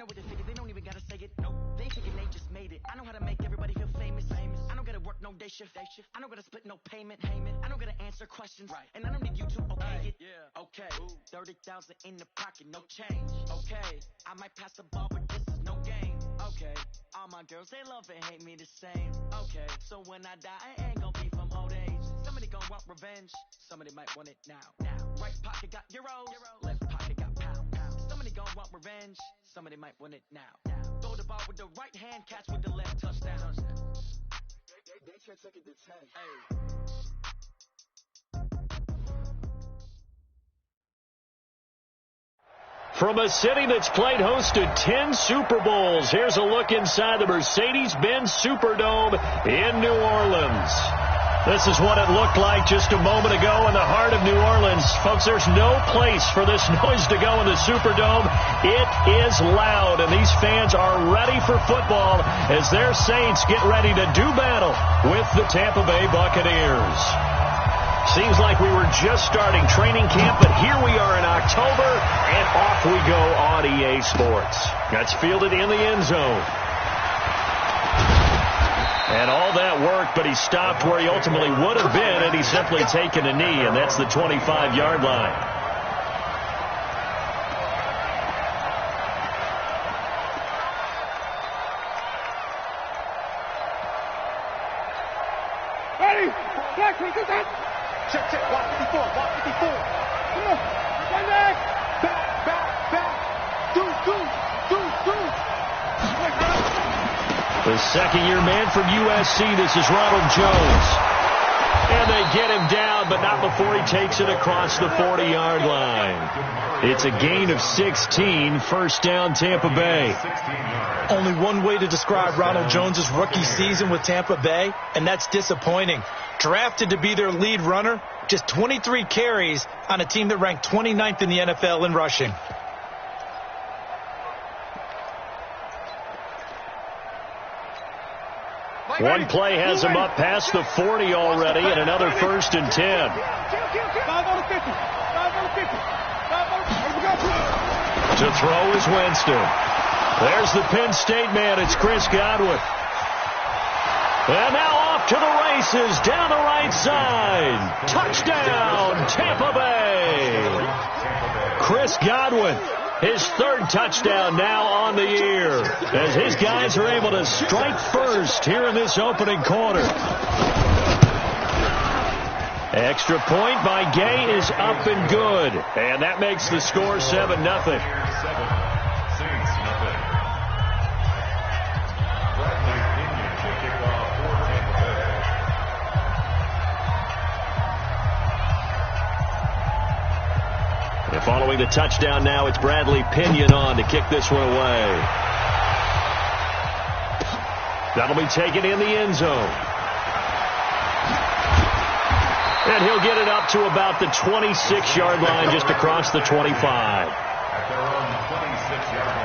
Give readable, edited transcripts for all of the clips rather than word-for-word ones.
know what they figure, they don't even gotta say it. Nope, they thinking they just made it. I know how to make everybody feel famous. I don't gotta work no day shift. I don't gotta split no payment. I don't gotta answer questions. And I don't need you to okay it. Okay, 30,000 in the pocket, no change. Okay, I might pass the ball, but this is no game. Okay, all my girls, they love and hate me the same. Okay, so when I die, I ain't gonna be from old age. Somebody gonna want revenge. Somebody might want it now. Right pocket got euros. Left pocket got pound. Somebody gonna want revenge. Somebody might want it now. Throw the ball with the right hand, catch with the left, touchdown. They can't take it to 10. Hey. From a city that's played host to 10 Super Bowls, here's a look inside the Mercedes-Benz Superdome in New Orleans. This is what it looked like just a moment ago in the heart of New Orleans. Folks, there's no place for this noise to go in the Superdome. It is loud, and these fans are ready for football as their Saints get ready to do battle with the Tampa Bay Buccaneers. Seems like we were just starting training camp, but here we are in October, and off we go on EA Sports. That's fielded in the end zone. And all that work, but he stopped where he ultimately would have been had he simply taken a knee, and that's the 25-yard line. Ready? Check, 154, 154. Come on. One leg. Back. Do. The second-year man from USC, this is Ronald Jones. And they get him down, but not before he takes it across the 40-yard line. It's a gain of 16, first down Tampa Bay. Only one way to describe Ronald Jones' rookie season with Tampa Bay, and that's disappointing. Drafted to be their lead runner, just 23 carries on a team that ranked 29th in the NFL in rushing. One play has him up past the 40 already, and another first and 10. 5 on the 50. 5 on the 50. 5 on the 50. To throw is Winston. There's the Penn State man. It's Chris Godwin. And now off to the races down the right side. Touchdown, Tampa Bay. Chris Godwin, his third touchdown now on the year, as his guys are able to strike first here in this opening quarter. Extra point by Gay is up and good, and that makes the score 7-0. Following the touchdown now, it's Bradley Pinion on to kick this one away. That'll be taken in the end zone. And he'll get it up to about the 26-yard line, just across the 25. At their own 26-yard line.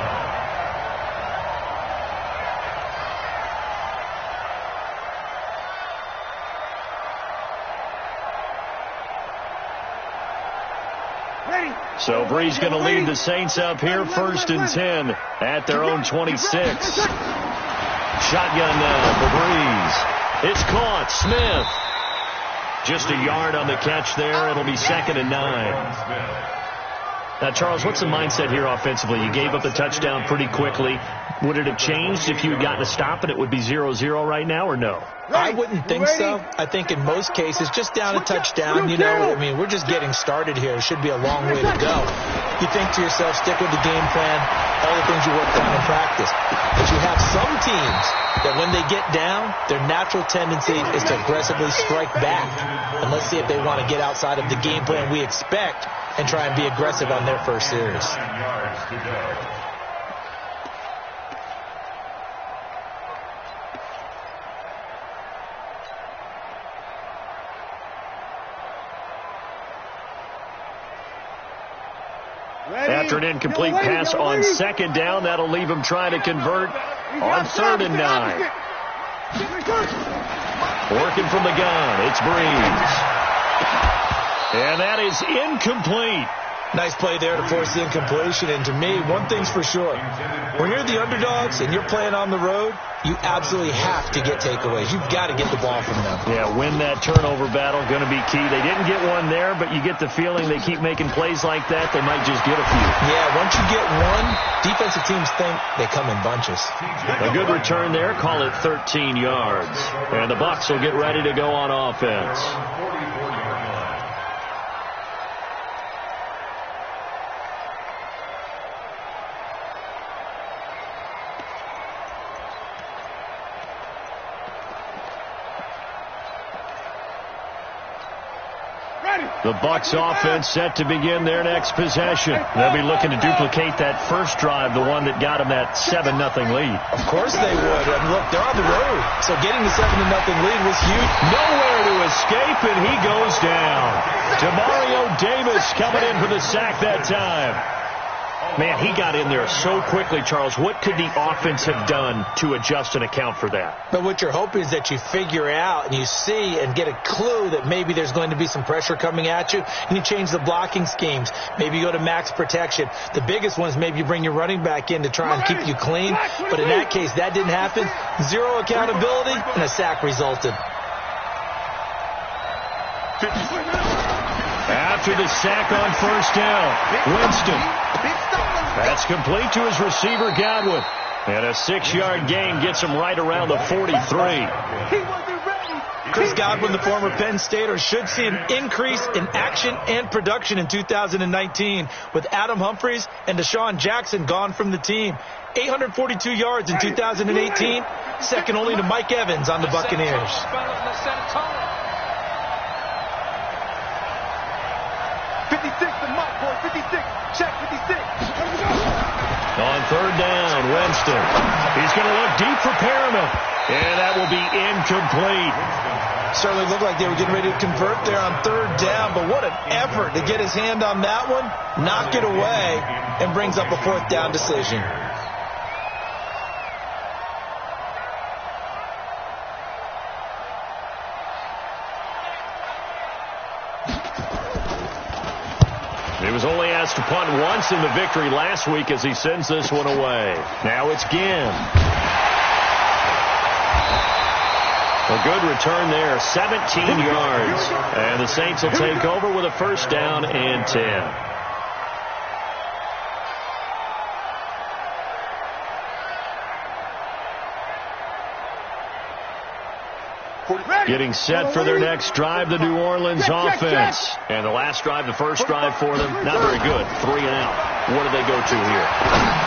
So Brees going to lead the Saints up here, first and 10 at their own 26. Shotgun now for Brees. It's caught. Smith. Just a yard on the catch there. It'll be second and 9. Now, Charles, what's the mindset here offensively? You gave up the touchdown pretty quickly. Would it have changed if you had gotten a stop and it would be 0-0 right now, or no? I wouldn't think so. I think in most cases, just down a touchdown, we're just getting started here. It should be a long way to go. You think to yourself, stick with the game plan, all the things you worked on in practice. But you have some teams that when they get down, their natural tendency is to aggressively strike back. And let's see if they want to get outside of the game plan we expect and try and be aggressive on their first series. After an incomplete pass on second down, that'll leave him trying to convert on third and 9. Working from the gun, it's Brees. And that is incomplete. Nice play there to force the incompletion. And to me, one thing's for sure. When you're the underdogs and you're playing on the road, you absolutely have to get takeaways. You've got to get the ball from them. Yeah, win that turnover battle, going to be key. They didn't get one there, but you get the feeling they keep making plays like that, they might just get a few. Yeah, once you get one, defensive teams think they come in bunches. A good return there. Call it 13 yards. And the Bucs will get ready to go on offense. The Bucs offense set to begin their next possession. They'll be looking to duplicate that first drive, the one that got them that 7-0 lead. Of course they would. And look, they're on the road. So getting the 7-0 lead was huge. Nowhere to escape, and he goes down. Demario Davis coming in for the sack that time. Man, he got in there so quickly, Charles. What could the offense have done to adjust and account for that? But what you're hoping is that you figure out and you see and get a clue that maybe there's going to be some pressure coming at you, and you change the blocking schemes. Maybe you go to max protection. The biggest one is maybe you bring your running back in to try and keep you clean. But in that case, that didn't happen. Zero accountability, and a sack resulted. After the sack on first down, Winston. That's complete to his receiver, Godwin. And a 6-yard gain gets him right around the 43. Chris Godwin, the former Penn Stater, should see an increase in action and production in 2019 with Adam Humphries and Deshaun Jackson gone from the team. 842 yards in 2018, second only to Mike Evans on the Buccaneers. 56 to Mike, boy, 56. Check 56. On third down, Winston. He's going to look deep for Perriman. And that will be incomplete. Certainly looked like they were getting ready to convert there on third down, but what an effort to get his hand on that one, knock it away, and brings up a fourth down decision. He was only asked to punt once in the victory last week as he sends this one away. Now it's Ginn. A good return there, 17 yards. And the Saints will take over with a first down and 10. Getting set for their next drive, the New Orleans offense. And the last drive, the first drive for them, not very good. 3 and out. What do they go to here?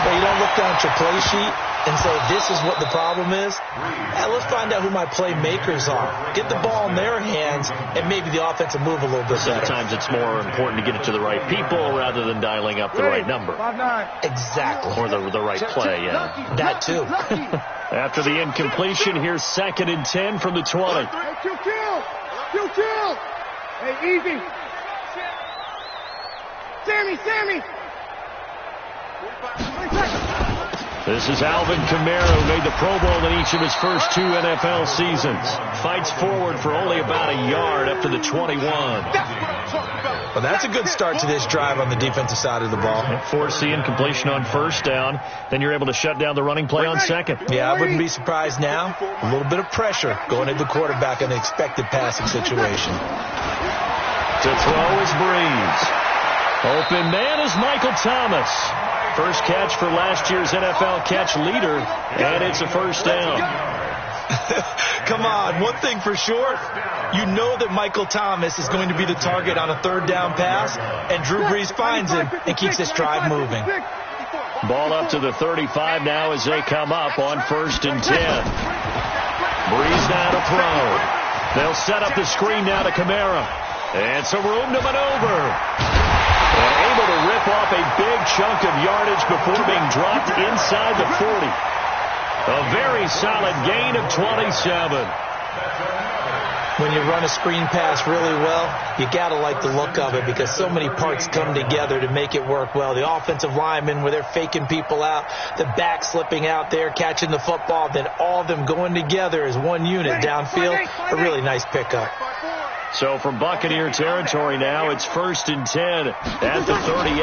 Well, you don't look down at your play sheet and say, this is what the problem is. Let's find out who my playmakers are. Get the ball in their hands, and maybe the offense will move a little bit better. Sometimes it's more important to get it to the right people rather than dialing up the right number. Exactly. Or the right play, yeah. That too. After the incompletion, here's 2nd and 10 from the 20. Kill. Hey, easy. Sammy. This is Alvin Kamara, who made the Pro Bowl in each of his first 2 NFL seasons. Fights forward for only about a yard up to the 21. Well, that's a good start to this drive on the defensive side of the ball. Force the incompletion on first down. Then you're able to shut down the running play on second. Yeah, I wouldn't be surprised now. A little bit of pressure going at the quarterback in the expected passing situation. To throw is Breeze. Open man is Michael Thomas. First catch for last year's NFL catch leader, and it's a first down. Come on, one thing for sure, you know that Michael Thomas is going to be the target on a third down pass, and Drew Brees finds him and keeps this drive moving. Ball up to the 35 now as they come up on 1st and 10. Brees now to throw. They'll set up the screen now to Kamara. And some room to maneuver. And able to rip off a big chunk of yardage before being dropped inside the 40. A very solid gain of 27. When you run a screen pass really well, you got to like the look of it because so many parts come together to make it work well. The offensive linemen, where they're faking people out, the back slipping out there, catching the football, then all of them going together as one unit downfield. A really nice pickup. So from Buccaneer territory now, it's 1st and 10 at the 38.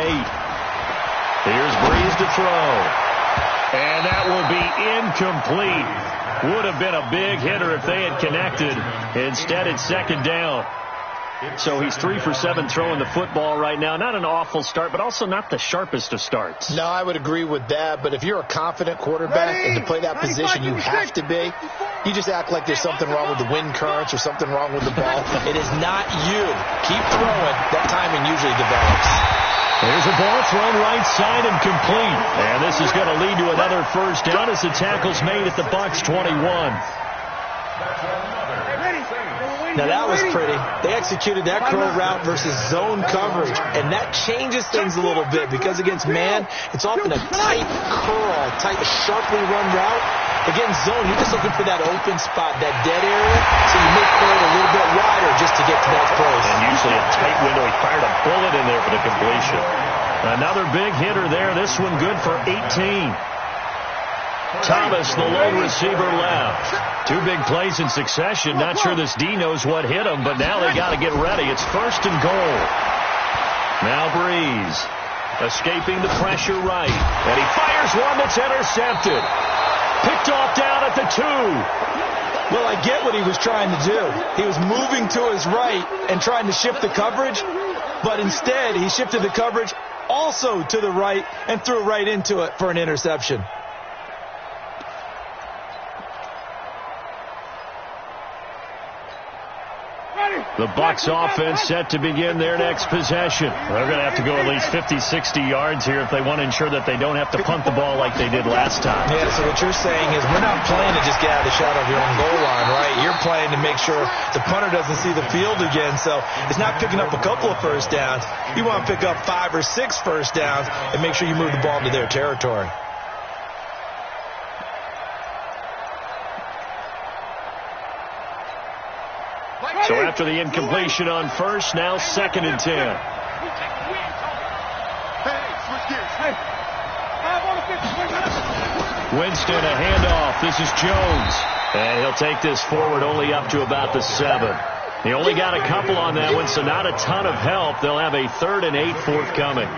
Here's Brees to throw. And that will be incomplete. Would have been a big hitter if they had connected. Instead, it's 2nd down. So he's 3 for 7 throwing the football right now. Not an awful start, but also not the sharpest of starts. No, I would agree with that. But if you're a confident quarterback and to play that position, you have to be. You just act like there's something wrong with the wind currents or something wrong with the ball. It is not you. Keep throwing. That timing usually develops. There's a ball thrown right side and complete. And this is going to lead to another 1st down as the tackle's made at the Bucs 21. Now, that was pretty. They executed that curl route versus zone coverage, and that changes things a little bit because against man, it's often a tight curl, tight, sharply run route. Against zone, you're just looking for that open spot, that dead area, so you make for it a little bit wider just to get to that place. And usually a tight window. He fired a bullet in there for the completion. Another big hitter there. This one good for 18. Thomas, the lone receiver, left. 2 big plays in succession. Not sure this D knows what hit him, but now they got to get ready. It's 1st and goal. Now Brees, escaping the pressure right. And he fires one that's intercepted. Picked off down at the 2. Well, I get what he was trying to do. He was moving to his right and trying to shift the coverage, but instead he shifted the coverage also to the right and threw right into it for an interception. The Bucs offense set to begin their next possession. They're going to have to go at least 50, 60 yards here if they want to ensure that they don't have to punt the ball like they did last time. Yeah, so what you're saying is we're not playing to just get out of the shadow of your own goal line, right? You're playing to make sure the punter doesn't see the field again. So it's not picking up a couple of 1st downs. You want to pick up 5 or 6 1st downs and make sure you move the ball into their territory. So after the incompletion on 1st, now 2nd and 10. Winston, a handoff. This is Jones. And he'll take this forward only up to about the 7. He only got a couple on that one, so not a ton of help. They'll have a 3rd and 8 forthcoming.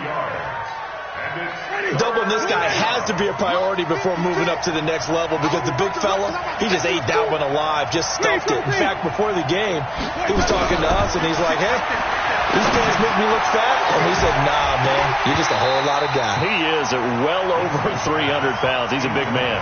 Doubling this guy has to be a priority before moving up to the next level because the big fella, he just ate that one alive, just stuffed it. In fact, before the game, he was talking to us, and he's like, hey, these guys make me look fat. And we said, nah, man, you're just a whole lot of guy. He is at well over 300 pounds. He's a big man.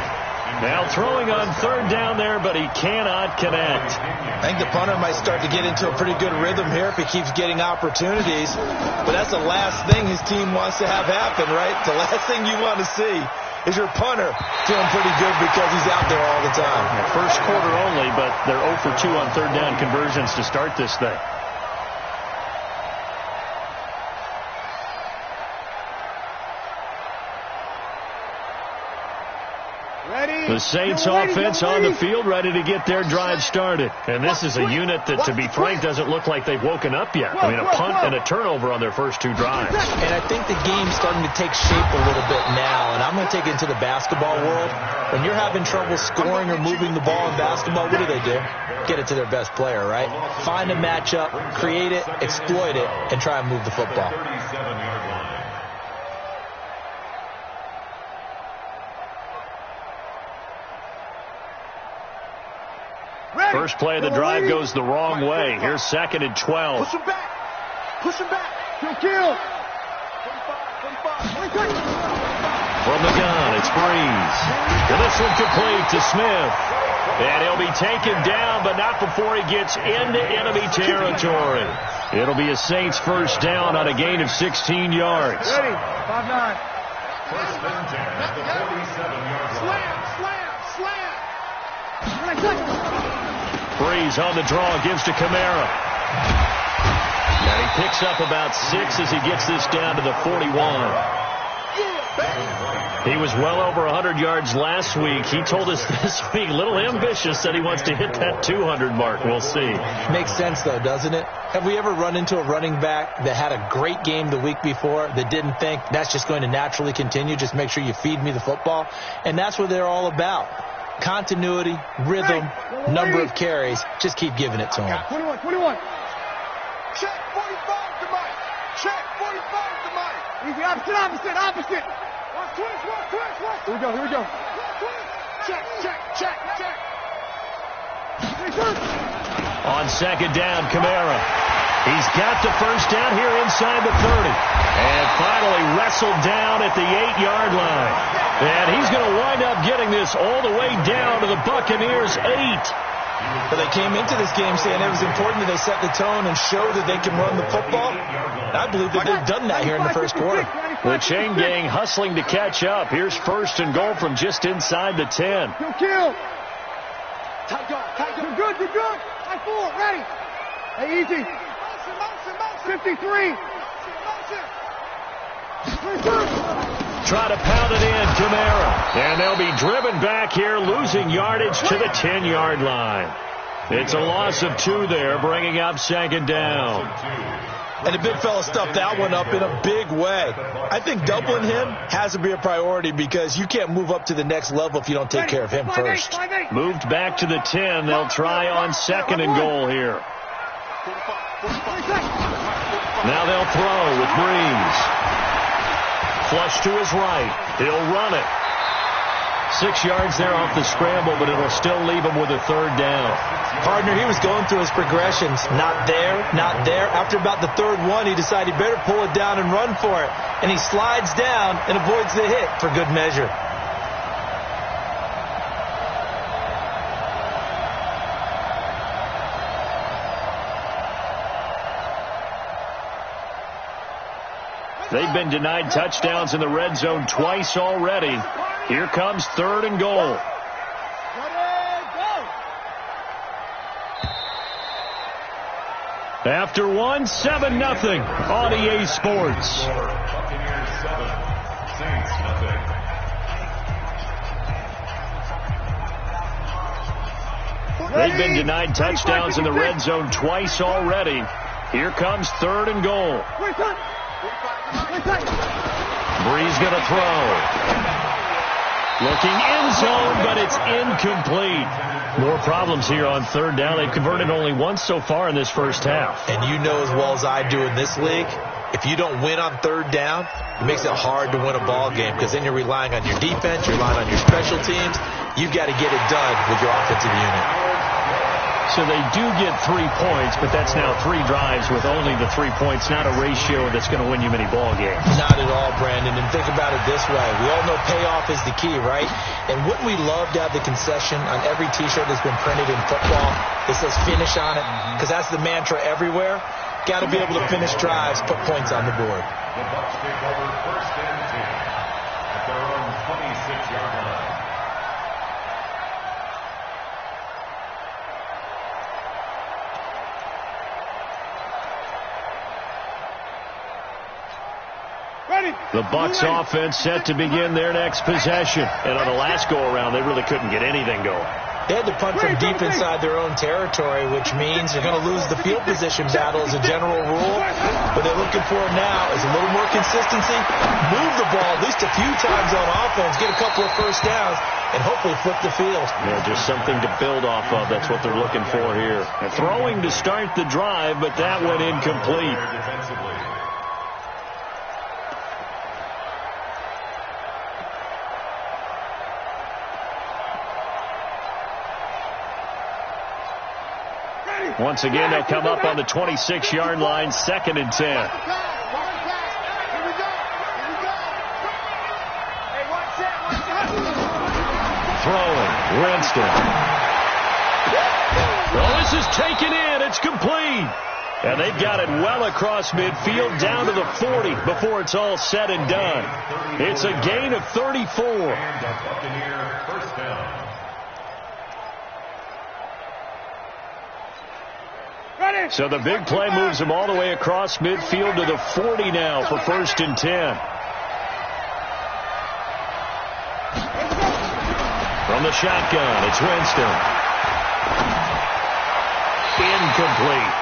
Now throwing on 3rd down there, but he cannot connect. I think the punter might start to get into a pretty good rhythm here if he keeps getting opportunities. But that's the last thing his team wants to have happen, right? The last thing you want to see is your punter feeling pretty good because he's out there all the time. First quarter only, but they're 0 for 2 on 3rd down conversions to start this thing. The Saints offense on the field, ready to get their drive started. And this is a unit that, to be frank, doesn't look like they've woken up yet. I mean, a punt and a turnover on their first 2 drives. And I think the game's starting to take shape a little bit now. And I'm going to take it into the basketball world. When you're having trouble scoring or moving the ball in basketball, what do? Get it to their best player, right? Find a matchup, create it, exploit it, and try and move the football. First play of the drive goes the wrong way. Here's 2nd and 12. Push him back. Push him back. Kill. From the gun, it's Brees. And this one complete to Smith. And he'll be taken down, but not before he gets into enemy territory. It'll be a Saints 1st down on a gain of 16 yards. Ready. 5-9. 1st and 10 at the 47-yard line. Brees on the draw, gives to Kamara. And he picks up about 6 as he gets this down to the 41. He was well over 100 yards last week. He told us this week, a little ambitious, said he wants to hit that 200 mark. We'll see. Makes sense, though, doesn't it? Have we ever run into a running back that had a great game the week before that didn't think that's just going to naturally continue? Just make sure you feed me the football. And that's what they're all about. Continuity, rhythm, number of carries. Just keep giving it to him. 21. Check 45 to Mike. Check 45 to Mike. Easy, opposite. Watch twist. Here we go. Check. On second down, Kamara. He's got the first down here inside the 30. And finally wrestled down at the 8-yard line. And he's going to wind up getting this all the way down to the Buccaneers' 8. But they came into this game saying it was important that they set the tone and show that they can run the football. And I believe that they've done that here in the first quarter. The chain gang hustling to catch up. Here's first and goal from just inside the 10. Kill. Tight guard. You're good. High forward, ready. Hey, easy. Motion. 53. Try to pound it in, Kamara. And they'll be driven back here, losing yardage to the 10-yard line. It's a loss of 2 there, bringing up second down. And the big fella stuffed that one up in a big way. I think doubling him has to be a priority because you can't move up to the next level if you don't take care of him first. Moved back to the 10. They'll try on second and goal here. Now they'll throw with Breeze. Flush to his right. He'll run it. 6 yards there off the scramble, but it'll still leave him with a third down. Partner, he was going through his progressions. Not there. After about the third one, he decided he better pull it down and run for it. And he slides down and avoids the hit for good measure. They've been denied touchdowns in the red zone twice already. Here comes third and goal. After one, 7-0 on EA Sports. Buccaneers 7, Saints nothing. They've been denied touchdowns in the red zone twice already. Here comes third and goal. Breeze going to throw. Looking end zone, but it's incomplete. More problems here on third down. They've converted only once so far in this first half. And you know as well as I do in this league, if you don't win on third down, it makes it hard to win a ball game because then you're relying on your defense, you're relying on your special teams. You've got to get it done with your offensive unit. So they do get 3 points, but that's now 3 drives with only the 3 points, not a ratio that's going to win you many ball games. Not at all, Brandon. And think about it this way. We all know payoff is the key, right? And wouldn't we love to have the concession on every T-shirt that's been printed in football that says finish on it? Because that's the mantra everywhere. Got to be able to finish drives, put points on the board. The Bucs take over first and 10 at their own 26-yard line. The Bucs offense set to begin their next possession. And on the last go-around, they really couldn't get anything going. They had to punt from deep inside their own territory, which means they're going to lose the field position battle as a general rule. What they're looking for now is a little more consistency, move the ball at least a few times on offense, get a couple of first downs, and hopefully flip the field. Yeah, just something to build off of. That's what they're looking for here. And throwing to start the drive, but that went incomplete. Once again, they'll come up on the 26-yard line, second and 10. Throwing, Winston. Well, this is taken in. It's complete. And they've got it well across midfield down to the 40 before it's all said and done. It's a gain of 34. And a Buccaneer first down. So the big play moves them all the way across midfield to the 40 now for first and 10. From the shotgun, it's Winston. Incomplete.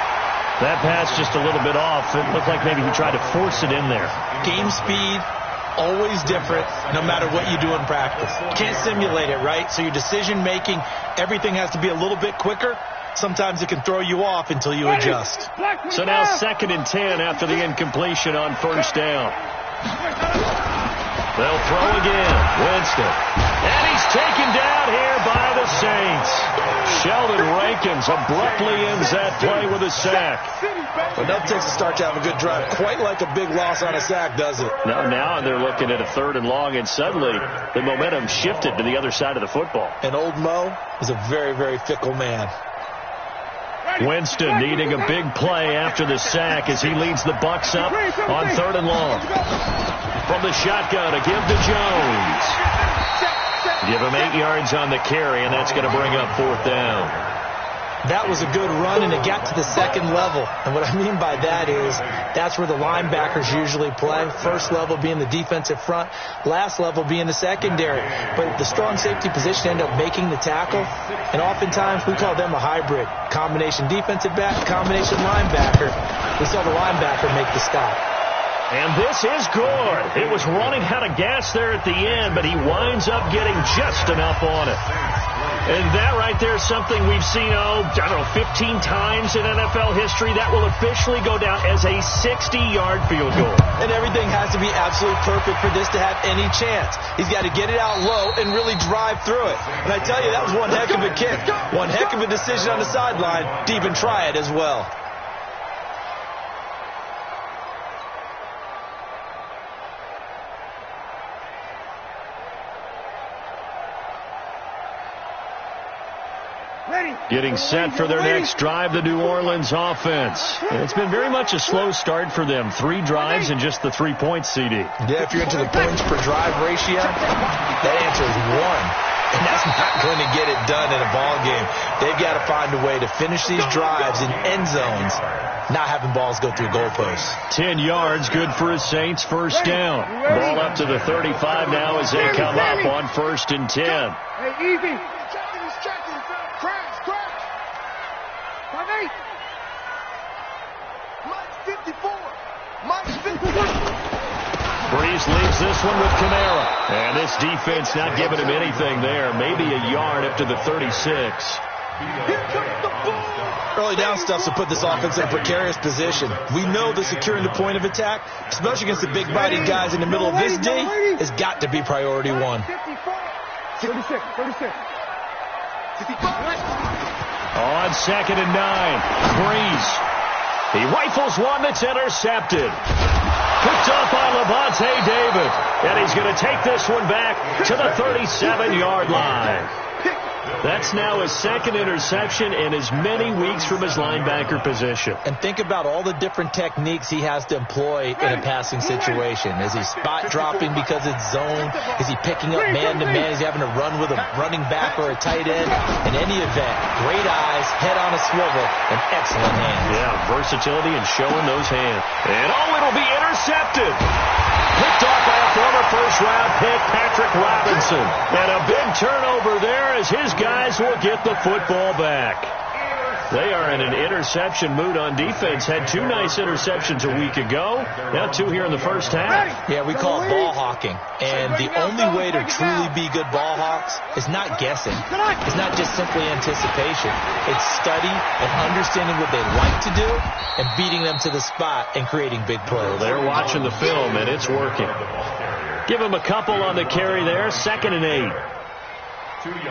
That pass just a little bit off. It looked like maybe he tried to force it in there. Game speed, always different, no matter what you do in practice. You can't simulate it, right? So your decision-making, everything has to be a little bit quicker. Sometimes it can throw you off until you adjust. So now 2nd and 10 after the incompletion on first down. They'll throw again. Winston. And he's taken down here by the Saints. Sheldon Rankins abruptly ends that play with a sack. But that takes a start to have a good drive. Quite like a big loss on a sack, does it? No, now they're looking at a 3rd and long, and suddenly the momentum shifted to the other side of the football. And old Mo is a very, very fickle man. Winston needing a big play after the sack as he leads the Bucs up on 3rd and long. From the shotgun to give to Jones. Give him 8 yards on the carry, and that's going to bring up 4th down. That was a good run, and it got to the 2nd level. And what I mean by that is that's where the linebackers usually play. First level being the defensive front, last level being the secondary. But the strong safety position ended up making the tackle, and oftentimes we call them a hybrid. Combination defensive back, combination linebacker. We saw the linebacker make the stop. And this is good. It was running out of gas there at the end, but he winds up getting just enough on it. And that right there is something we've seen, 15 times in NFL history. That will officially go down as a 60-yard field goal. And everything has to be absolutely perfect for this to have any chance. He's got to get it out low and really drive through it. And I tell you, that was one heck of a kick. One heck of a decision on the sideline to even try it as well. Getting set for their next drive, the New Orleans offense. And it's been very much a slow start for them. 3 drives and just the 3 points, CD. Yeah, if you're into the points per drive ratio, that answer is 1. And that's not going to get it done in a ball game. They've got to find a way to finish these drives in end zones, not having balls go through goalposts. 10 yards, good for his Saints, first down. Ball up to the 35 now as they come up on 1st and 10. Hey, easy. Breeze leaves this one with Kamara. And this defense not giving him anything there. Maybe a yard up to the 36. Early down stuff to put this offense in a precarious position. We know that securing the point of attack, especially against the big-bodied guys in the middle of this D, has got to be priority 1. 36. On 2nd and 9, Breeze. He rifles one that's intercepted. Picked up by Levante David. And he's going to take this one back to the 37-yard line. That's now his 2nd interception in as many weeks from his linebacker position. And think about all the different techniques he has to employ in a passing situation. Is he spot dropping because it's zone? Is he picking up man-to-man? Is he having to run with a running back or a tight end? In any event, great eyes, head on a swivel, and excellent hands. Yeah, versatility and showing those hands. And it'll be intercepted. Picked off by a former first-round pick, Patrick Robinson. And a big turnover there as his guys will get the football back. They are in an interception mood on defense. Had 2 nice interceptions a week ago. Now 2 here in the first half. Yeah, we call it ball hawking. And the only way to truly be good ball hawks is not guessing. It's not just simply anticipation. It's study and understanding what they like to do and beating them to the spot and creating big plays. Well, they're watching the film, and it's working. Give them a couple on the carry there. 2nd and 8.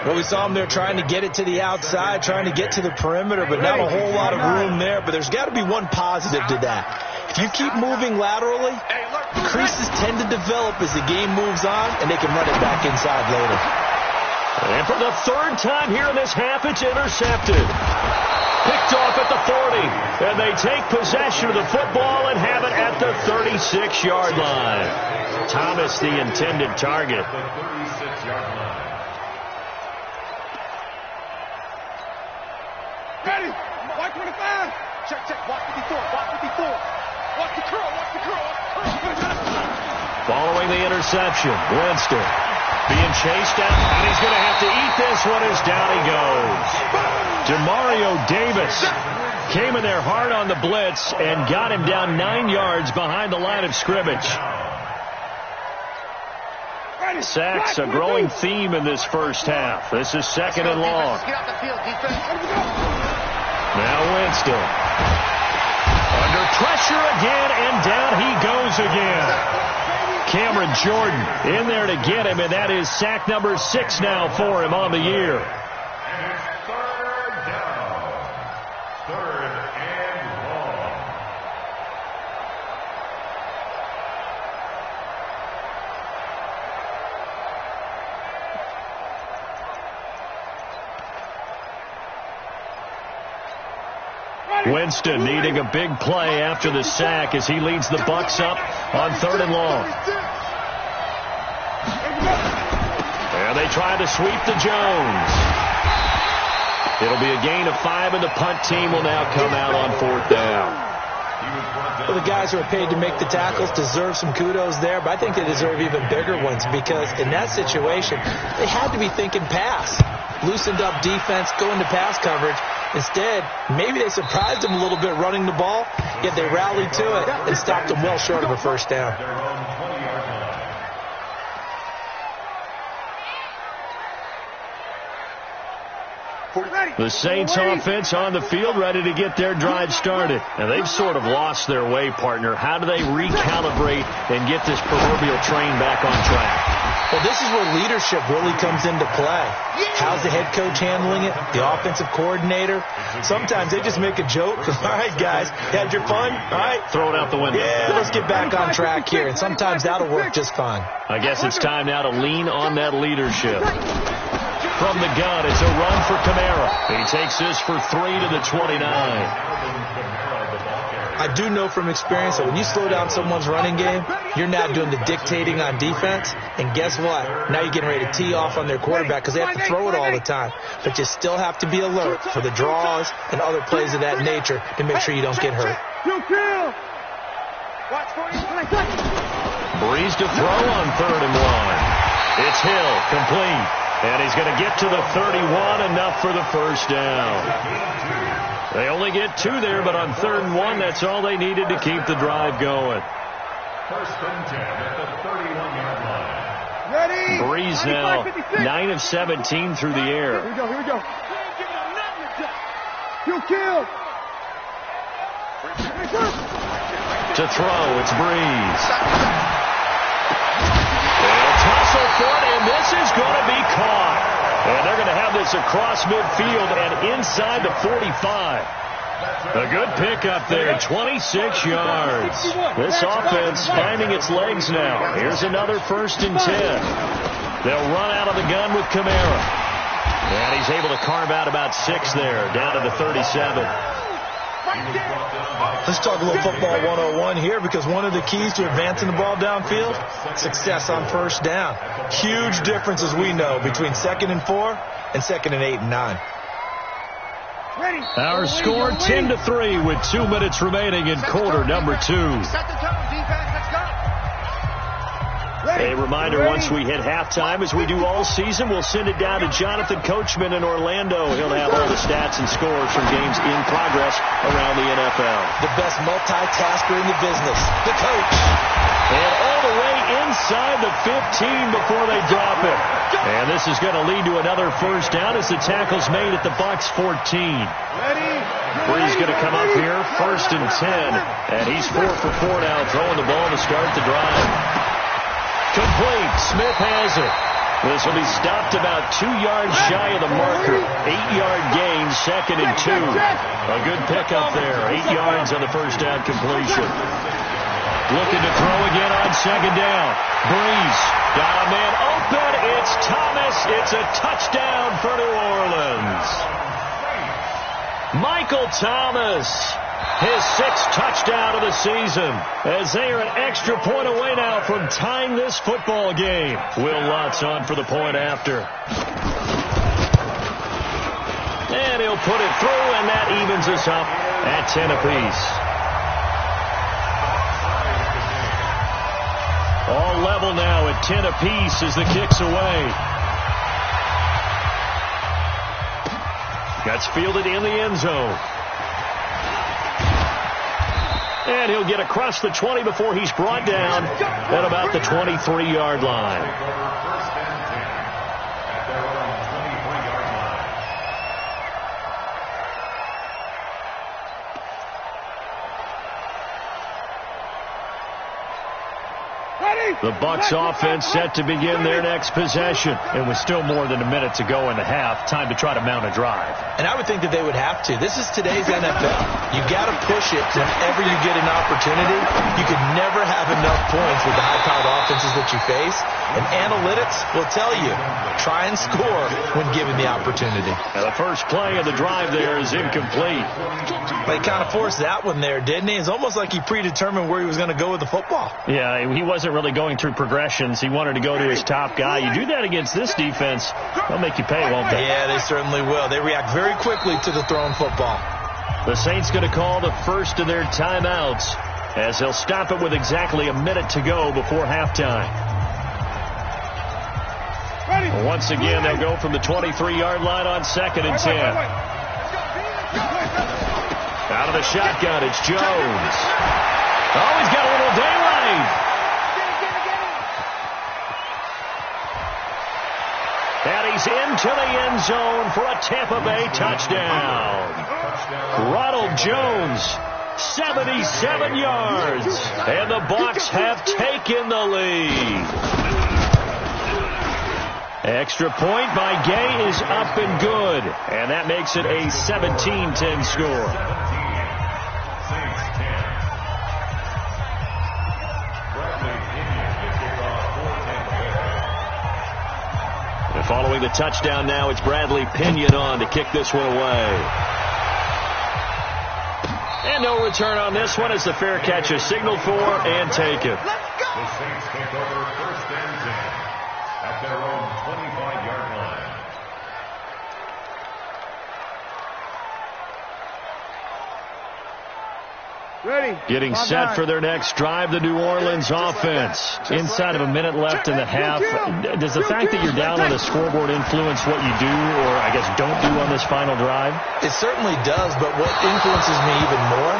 Well, we saw him there trying to get it to the outside, trying to get to the perimeter, but not a whole lot of room there. But there's got to be one positive to that. If you keep moving laterally, creases tend to develop as the game moves on, and they can run it back inside later. And for the 3rd time here in this half, it's intercepted. Picked off at the 40, and they take possession of the football and have it at the 36-yard line. Thomas, the intended target. Ready. White 25. Check. Watch 54. Watch the curl. Following the interception, Winston being chased out, and he's going to have to eat this one as down he goes. Demario Davis came in there hard on the blitz and got him down 9 yards behind the line of scrimmage. Sacks, a growing theme in this first half. This is 2nd and long. Get off the field, defense. Now Winston. Under pressure again, and down he goes again. Cameron Jordan in there to get him, and that is sack number 6 now for him on the year. And it's third down. Third and long. Winston needing a big play after the sack as he leads the Bucs up on 3rd and long. And they try to sweep to Jones. It'll be a gain of 5, and the punt team will now come out on 4th down. Well, the guys who are paid to make the tackles deserve some kudos there, but I think they deserve even bigger ones because in that situation, they had to be thinking pass. Loosened up defense, going to pass coverage. Instead, maybe they surprised them a little bit running the ball, yet they rallied to it and stopped them well short of a first down. The Saints offense on the field ready to get their drive started. And they've sort of lost their way, partner. How do they recalibrate and get this proverbial train back on track? Well, this is where leadership really comes into play. How's the head coach handling it? The offensive coordinator? Sometimes they just make a joke. All right, guys, had your fun? All right. Throw it out the window. Yeah, let's get back on track here. And sometimes that'll work just fine. I guess it's time now to lean on that leadership. From the gun, it's a run for Kamara. He takes this for 3 to the 29. I do know from experience that when you slow down someone's running game, you're not doing the dictating on defense. And guess what? Now you're getting ready to tee off on their quarterback because they have to throw it all the time. But you still have to be alert for the draws and other plays of that nature to make sure you don't get hurt. Breeze to throw on 3rd and 1. It's Hill, complete. And he's going to get to the 31, enough for the first down. They only get 2 there, but on 3rd and 1, that's all they needed to keep the drive going. First and 10 at the 31-yard line. Breeze now 9 of 17 through the air. Here we go. Kill. To throw, it's Breeze. They'll tussle for it, and this is going to be caught. And they're going to have this across midfield and inside the 45. A good pickup there, 26 yards. This offense finding its legs now. Here's another 1st and 10. They'll run out of the gun with Kamara. And he's able to carve out about 6 there, down to the 37. Let's talk a little football 101 here because one of the keys to advancing the ball downfield, success on first down. Huge difference, as we know, between 2nd and 4 and 2nd and 8 and 9. Our score 10-3 with 2 minutes remaining in quarter number 2. Set the tone, defense. Let's go. A reminder, once we hit halftime, as we do all season, we'll send it down to Jonathan Coachman in Orlando. He'll have all the stats and scores from games in progress around the NFL. The best multitasker in the business, the coach. And all the way inside the 15 before they drop it. And this is going to lead to another first down as the tackle's made at the Bucs 14. Breeze going to come up here, 1st and 10. And he's 4 for 4 now, throwing the ball to start the drive. Complete. Smith has it. This will be stopped about 2 yards shy of the marker. 8-yard gain, 2nd and 2. A good pickup there. 8 yards on the first down completion. Looking to throw again on 2nd down. Breeze got a man open. It's Thomas. It's a touchdown for New Orleans. Michael Thomas. His 6th touchdown of the season, as they are an extra point away now from tying this football game. Will Lutz on for the point after. And he'll put it through, and that evens us up at 10 apiece. All level now at 10 apiece as the kick's away. That's fielded in the end zone. And he'll get across the 20 before he's brought down at about the 23-yard line. The Bucs offense set to begin their next possession. And with still more than a minute to go in the half, time to try to mount a drive. And I would think that they would have to. This is today's NFL. You got to push it whenever you get an opportunity. You can never have enough points with the high-powered offenses that you face. And analytics will tell you, try and score when given the opportunity. Now the first play of the drive there is incomplete. But he kind of forced that one there, didn't he? It's almost like he predetermined where he was going to go with the football. Yeah, he wasn't really going through progressions. He wanted to go to his top guy. You do that against this defense, they'll make you pay, won't they? Yeah, they certainly will. They react very quickly to the thrown football. The Saints going to call the first of their timeouts as they'll stop it with exactly a minute to go before halftime. Once again, they'll go from the 23-yard line on 2nd and 10. Out of the shotgun, it's Jones. Oh, he's got a little daylight. And he's into the end zone for a Tampa Bay touchdown. Ronald Jones, 77 yards. And the Bucs have taken the lead. Extra point by Gay is up and good. And that makes it a 17-10 score. And following the touchdown now, it's Bradley Pinion on to kick this one away. And no return on this one as the fair catch is signaled for and taken. The Saints take over 1st and 10 at their own 25-yard line. Ready. Getting set for their next drive, the New Orleans offense. Inside of a minute left in the half. Does the fact that you're down on the scoreboard influence what you do or, I guess, don't do on this final drive? It certainly does, but what influences me even more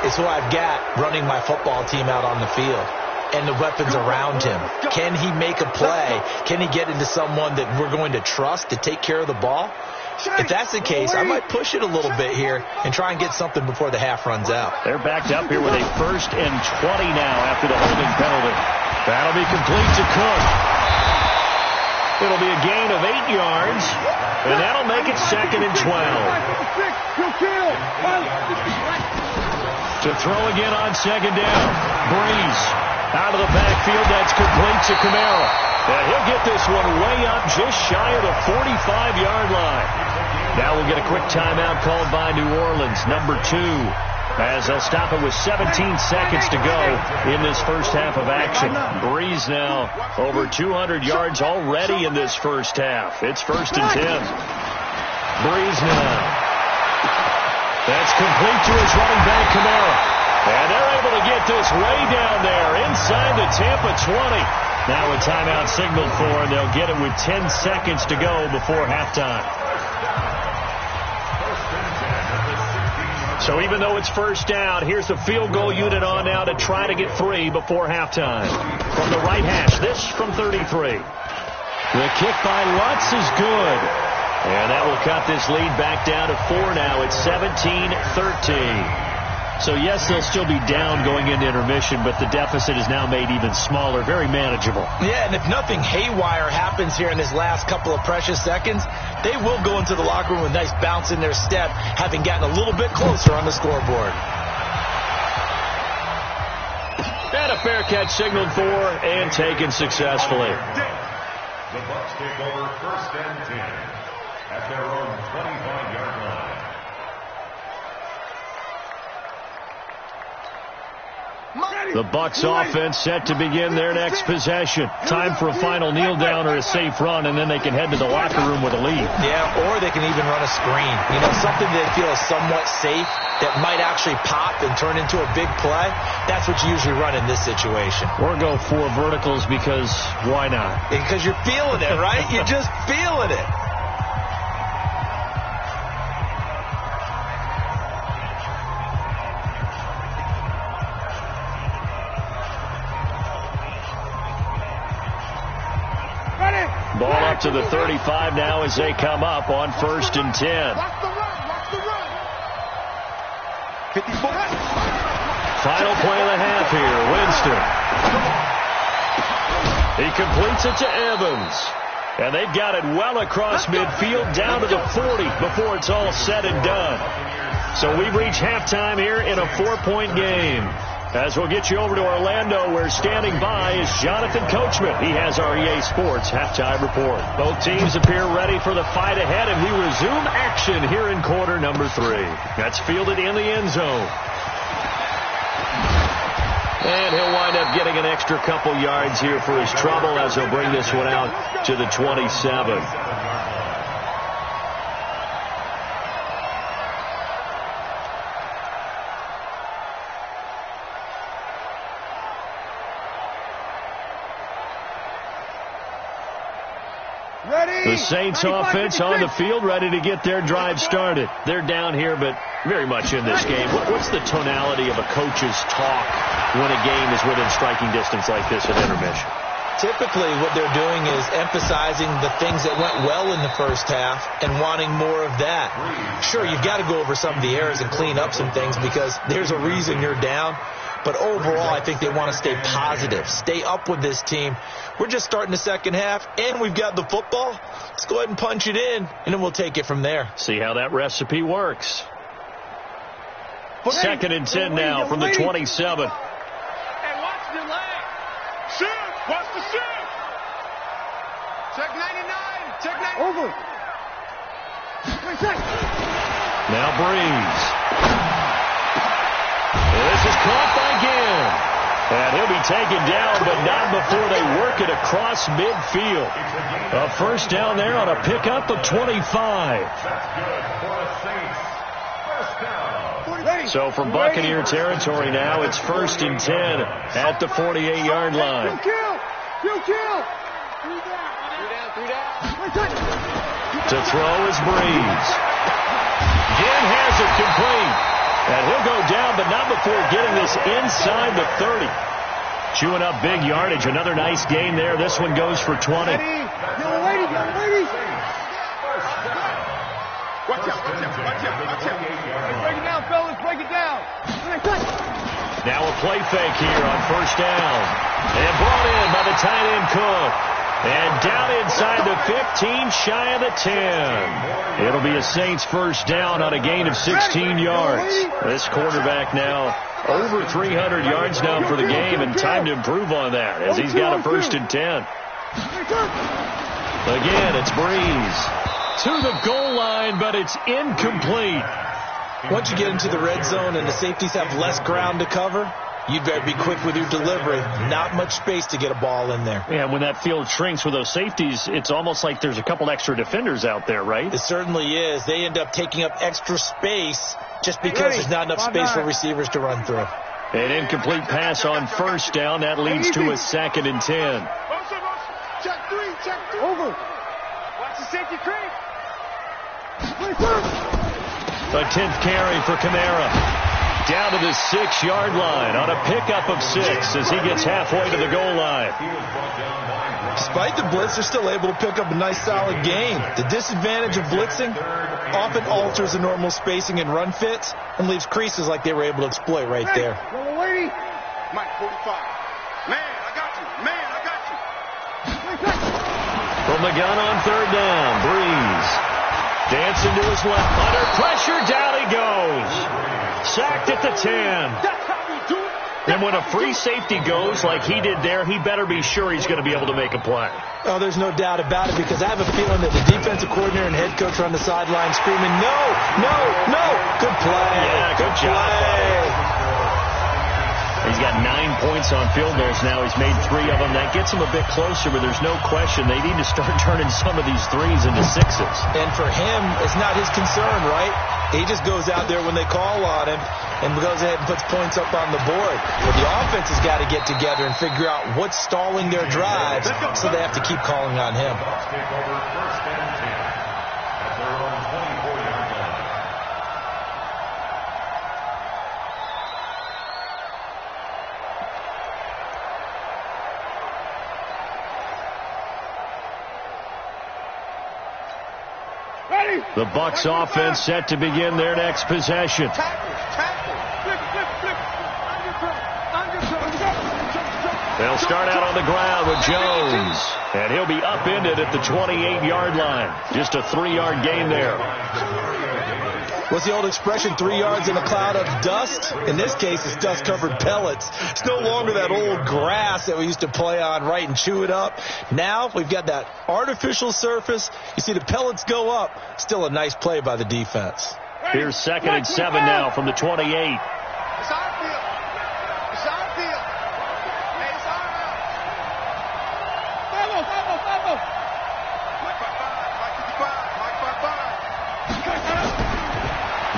is who I've got running my football team out on the field and the weapons around him. Can he make a play? Can he get into someone that we're going to trust to take care of the ball? If that's the case, I might push it a little bit here and try and get something before the half runs out. They're backed up here with a 1st and 20 now after the holding penalty. That'll be complete to Cook. It'll be a gain of 8 yards, and that'll make it 2nd and 12. To throw again on 2nd down. Breeze out of the backfield. That's complete to Kamara. And he'll get this one way up just shy of the 45-yard line. Now we'll get a quick timeout called by New Orleans, number 2, as they'll stop it with 17 seconds to go in this first half of action. Breeze now over 200 yards already in this first half. It's 1st and 10. Breeze now. That's complete to his running back, Kamara. And they're able to get this way down there inside the Tampa 20. Now a timeout signaled for, and they'll get it with 10 seconds to go before halftime. So even though it's 1st down, here's the field goal unit on now to try to get 3 before halftime. From the right hash, this from 33. The kick by Lutz is good. And that will cut this lead back down to 4 now. It's 17-13. So, yes, they'll still be down going into intermission, but the deficit is now made even smaller, very manageable. Yeah, and if nothing haywire happens here in this last couple of precious seconds, they will go into the locker room with a nice bounce in their step, having gotten a little bit closer on the scoreboard. And a fair catch signaled for and taken successfully. The Bucs take over 1st and 10 at their own 25-yard line. The Bucs offense set to begin their next possession. Time for a final kneel down or a safe run, and then they can head to the locker room with a lead. Yeah, or they can even run a screen. You know, something they feel is somewhat safe that might actually pop and turn into a big play. That's what you usually run in this situation. Or go 4 verticals because why not? Because you're feeling it, right? You're just feeling it. Ball up to the 35 now as they come up on 1st and 10. Final play of the half here. Winston. He completes it to Evans. And they've got it well across midfield down to the 40 before it's all said and done. So we reach halftime here in a 4-point game. As we'll get you over to Orlando, where standing by is Jonathan Coachman. He has our EA Sports halftime report. Both teams appear ready for the fight ahead, and we resume action here in quarter number 3. That's fielded in the end zone. And he'll wind up getting an extra couple yards here for his trouble as he'll bring this one out to the 27. The Saints offense on the field, ready to get their drive started. They're down here, but very much in this game. What's the tonality of a coach's talk when a game is within striking distance like this at intermission? Typically, what they're doing is emphasizing the things that went well in the first half and wanting more of that. Sure, you've got to go over some of the errors and clean up some things because there's a reason you're down. But overall, I think they want to stay positive, stay up with this team. We're just starting the second half, and we've got the football. Let's go ahead and punch it in, and then we'll take it from there. See how that recipe works. 2nd and 10 now from the 27. Hey, watch the leg. Shoot. Watch the shoot. Check 99. Check 99. Over. Now Breeze. This is caught by Ginn. And he'll be taken down, but not before they work it across midfield. A first down there on a pickup of 25. So from Buccaneer territory now, it's 1st and 10 at the 48-yard line. To throw is Breeze. Ginn has it complete. And he'll go down, but not before getting this inside the 30. Chewing up big yardage. Another nice gain there. This one goes for 20. Watch out. Break it down, fellas. Break it down. Now a play fake here on first down. And brought in by the tight end Cook. And down inside the 15, shy of the 10. It'll be a Saints first down on a gain of 16 yards. This quarterback now over 300 yards now for the game, and time to improve on that as he's got a 1st and 10. Again, it's Breeze to the goal line, but it's incomplete. Once you get into the red zone and the safeties have less ground to cover, you better be quick with your delivery. Not much space to get a ball in there. Yeah, when that field shrinks with those safeties, it's almost like there's a couple extra defenders out there, right? It certainly is. They end up taking up extra space just because there's not enough space for receivers to run through. An incomplete pass on first down. That leads to a 2nd and 10. Check 3. Over. Watch the safety creep. A 10th carry for Kamara. Down to the 6-yard line on a pickup of 6 as he gets halfway to the goal line. Despite the blitz, they're still able to pick up a nice solid gain. The disadvantage of blitzing often alters the normal spacing and run fits and leaves creases like they were able to exploit right there. Mike 45. Man, I got you. From the gun on 3rd down, Breeze. Dancing to his left. Under pressure, down he goes. Sacked at the 10. And when a free safety goes like he did there, he better be sure he's going to be able to make a play. Oh, there's no doubt about it, because I have a feeling that the defensive coordinator and head coach are on the sideline screaming, no. Good play. Yeah, good job. He's got 9 points on field goals now. He's made 3 of them. That gets him a bit closer, but there's no question they need to start turning some of these 3s into 6s. And for him, it's not his concern, right? He just goes out there when they call on him and goes ahead and puts points up on the board. But the offense has got to get together and figure out what's stalling their drives, so they have to keep calling on him. The Bucs offense set to begin their next possession. They'll start out on the ground with Jones. And he'll be upended at the 28-yard line. Just a 3-yard gain there. What's the old expression, 3 yards in a cloud of dust? In this case, it's dust-covered pellets. It's no longer that old grass that we used to play on, right, and chew it up. Now we've got that artificial surface. You see the pellets go up. Still a nice play by the defense. Here's 2nd and 7 now from the 28. It's our field. It's our field. Hey, it's our field. Follow. Mike 55.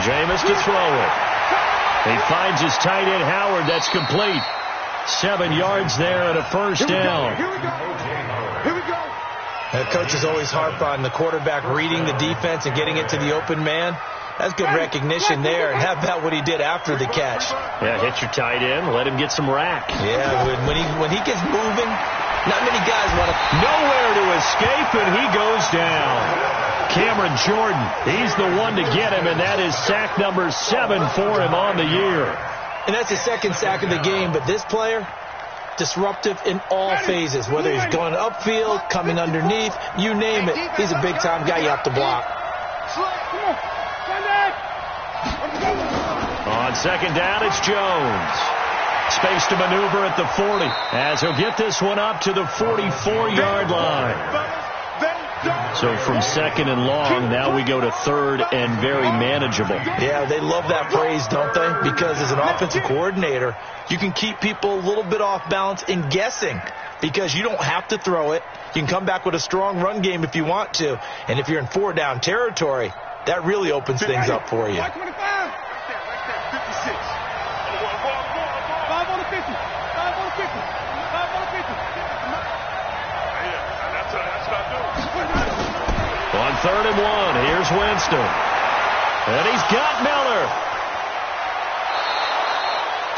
Jameis to throw it. He finds his tight end, Howard. That's complete. 7 yards there and a first down. Here we go. The coaches always harp on the quarterback reading the defense and getting it to the open man. That's good recognition there. And how about what he did after the catch? Yeah, hit your tight end. Let him get some rack. Yeah, when he gets moving, not many guys want to. Nowhere to escape, and he goes down. Cameron Jordan, he's the one to get him, and that is sack number 7 for him on the year. And that's his 2nd sack of the game, but this player, disruptive in all phases, whether he's going upfield, coming underneath, you name it. He's a big-time guy you have to block. On 2nd down, it's Jones. Space to maneuver at the 40, as he'll get this one up to the 44-yard line. So from 2nd and long, now we go to 3rd and very manageable. Yeah, they love that phrase, don't they? Because as an offensive coordinator, you can keep people a little bit off balance in guessing because you don't have to throw it. You can come back with a strong run game if you want to. And if you're in 4-down territory, that really opens things up for you. 5 on the 50. 5 on the 50. 5 on the 50. On 3rd and 1, here's Winston. And he's got Miller.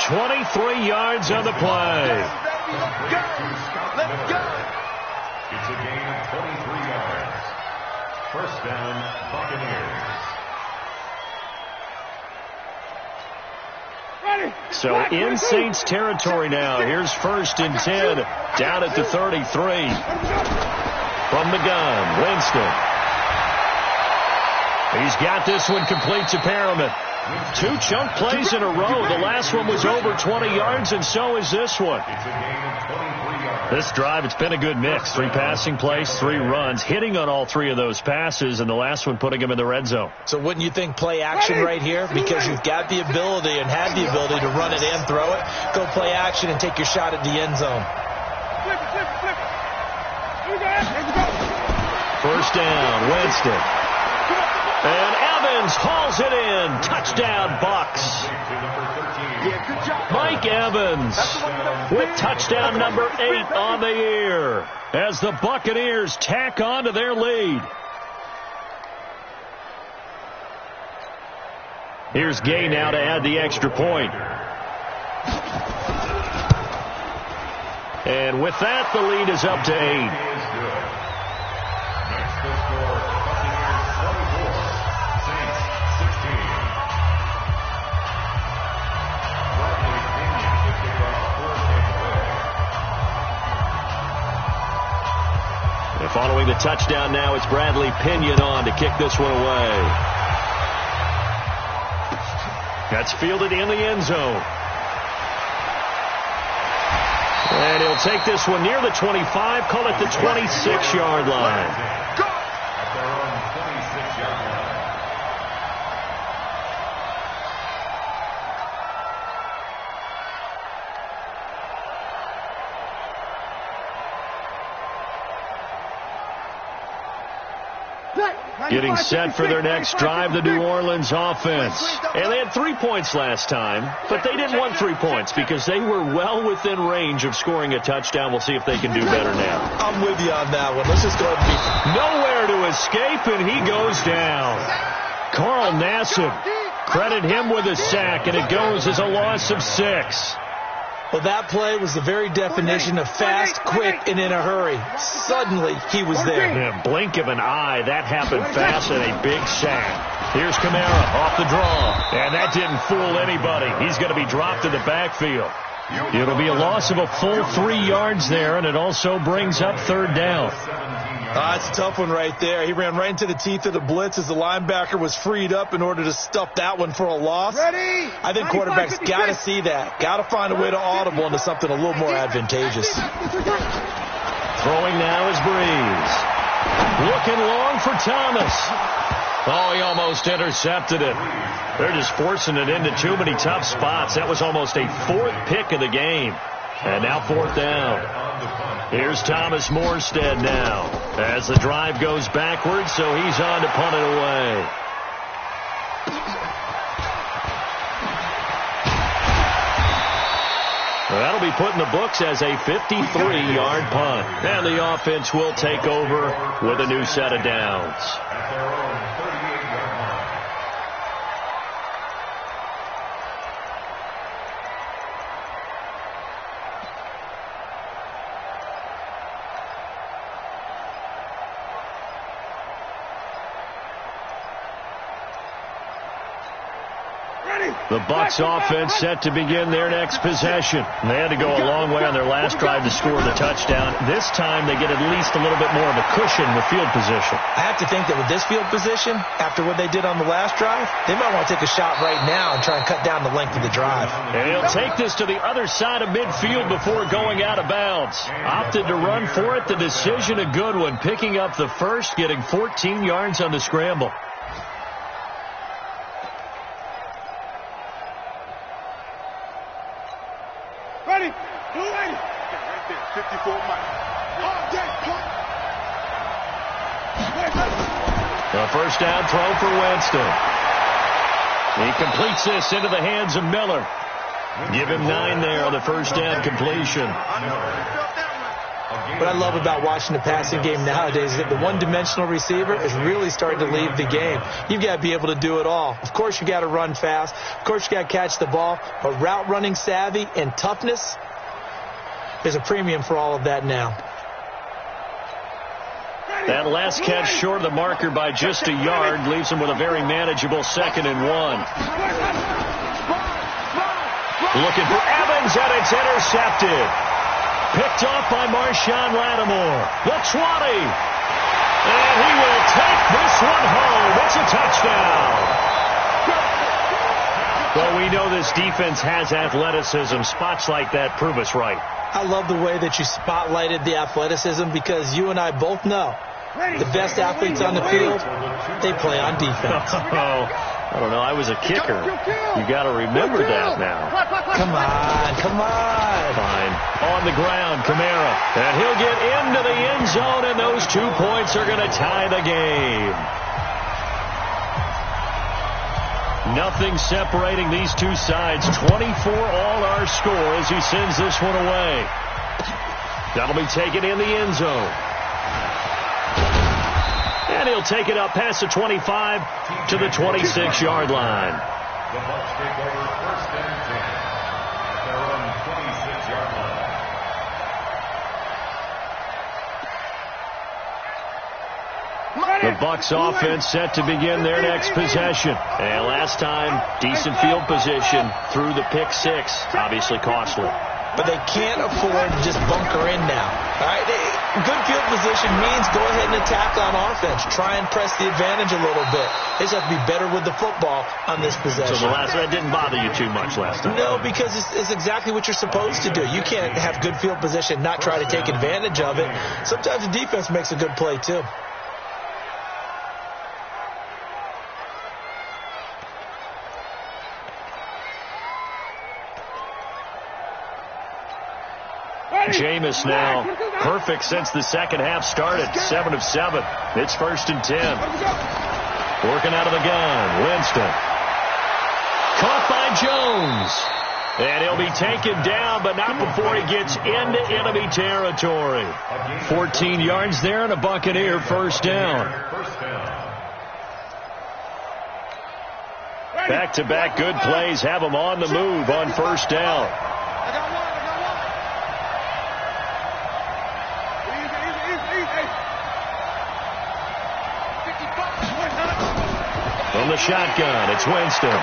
23 yards on the play. Let's go. It's a gain of 23 yards. First down, Buccaneers. So in Saints territory now. Here's 1st and 10 down at the 33. From the gun, Winston. He's got this one complete to Perriman. 2 chunk plays in a row. The last one was over 20 yards, and so is this one. This drive, it's been a good mix. 3 passing plays, 3 runs, hitting on all 3 of those passes, and the last one putting him in the red zone. So wouldn't you think play action right here? Because you've got the ability and had the ability to run it and throw it. Go play action and take your shot at the end zone. First down, Winston. And Evans hauls it in. Touchdown, Bucs. Mike Evans with touchdown number 8 on the year as the Buccaneers tack on to their lead. Here's Gay now to add the extra point. And with that, the lead is up to 8. Following the touchdown now, it's Bradley Pinion on to kick this one away. That's fielded in the end zone. And he'll take this one near the 25, call it the 26-yard line. At their own 26-yard line. Getting set for their next drive, the New Orleans offense. And they had 3 points last time, but they didn't want 3 points because they were well within range of scoring a touchdown. We'll see if they can do better now. I'm with you on that one. Let's just go ahead and be nowhere to escape, and he goes down. Carl Nassib, credit him with a sack, and it goes as a loss of 6. Well, that play was the very definition of fast, quick, and in a hurry. Suddenly, he was there. Yeah, blink of an eye, that happened fast and a big sack. Here's Kamara off the draw, and that didn't fool anybody. He's going to be dropped in the backfield. It'll be a loss of a full 3 yards there, and it also brings up third down. It's a tough one right there. He ran right into the teeth of the blitz as the linebacker was freed up in order to stuff that one for a loss. Ready? I think quarterbacks got to see that. Got to find a way to audible into something a little more advantageous. Throwing now is Breeze. Looking long for Thomas. Oh, he almost intercepted it. They're just forcing it into too many tough spots. That was almost a 4th pick of the game. And now 4th down. Here's Thomas Morstead now as the drive goes backwards, so he's on to punt it away. That'll be put in the books as a 53-yard punt. And the offense will take over with a new set of downs. At their own 38-yard line. The Bucs offense set to begin their next possession. They had to go a long way on their last drive to score the touchdown. This time they get at least a little bit more of a cushion with field position. I have to think that with this field position, after what they did on the last drive, they might want to take a shot right now and try and cut down the length of the drive. And he'll take this to the other side of midfield before going out of bounds. Opted to run for it. The decision a good one. Picking up the first, getting 14 yards on the scramble. Ready? Ready? Right there, 54 miles. A first down throw for Winston. He completes this into the hands of Miller. Give him 9 there on the first down completion. What I love about watching the passing game nowadays is that the one-dimensional receiver is really starting to leave the game. You've got to be able to do it all. Of course, you got to run fast. Of course, you got to catch the ball. But route running savvy and toughness, there's a premium for all of that now. That last catch short of the marker by just a yard leaves him with a very manageable 2nd and 1. Looking for Evans, and it's intercepted. Picked off by Marshawn Lattimore. The 20. And he will take this one home. It's a touchdown. Well, we know this defense has athleticism. Spots like that prove us right. I love the way that you spotlighted the athleticism because you and I both know the best athletes on the field, they play on defense. I don't know. I was a kicker. You got to remember that now. Come on. Fine. On the ground, Kamara. And he'll get into the end zone, and those 2 points are going to tie the game. Nothing separating these two sides. 24 all our score as he sends this one away. That'll be taken in the end zone. And he'll take it up past the 25 to the 26-yard line. The Bucs take over first and 10 at their own 26-yard line. The Bucs offense set to begin their next possession. And last time, decent field position through the pick 6. Obviously costly. But they can't afford to just bunker in now. All right? Good field position means go ahead and attack on offense. Try and press the advantage a little bit. They just have to be better with the football on this possession. So that didn't bother you too much last time? No, because it's exactly what you're supposed to do. You can't have good field position, not try to take advantage of it. Sometimes the defense makes a good play, too. Jameis now perfect since the second half started. 7 of 7. It's 1st and 10. Working out of the gun. Winston. Caught by Jones. And he'll be taken down, but not before he gets into enemy territory. 14 yards there and a Buccaneer first down. Back-to-back good plays have him on the move on first down. From the shotgun, it's Winston.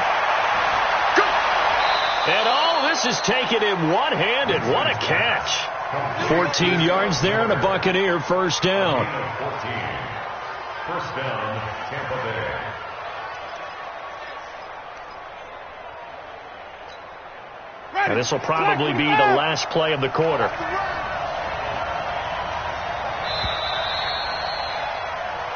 And This is taken in one-handed. What a catch. 14 yards there and a Buccaneer first down. 14. First down, Tampa Bay. And this will probably be the last play of the quarter.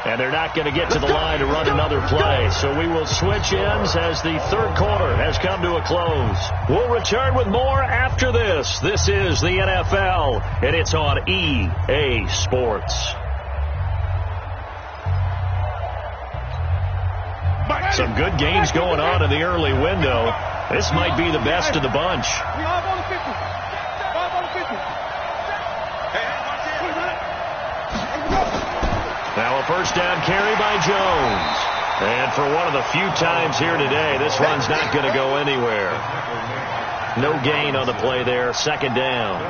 And they're not going to get to the line to run another play. So we will switch ends as the third quarter has come to a close. We'll return with more after this. This is the NFL, and it's on EA Sports. Some good games going on in the early window. This might be the best of the bunch. Now a first down carry by Jones. And for one of the few times here today, this one's not going to go anywhere. No gain on the play there. Second down.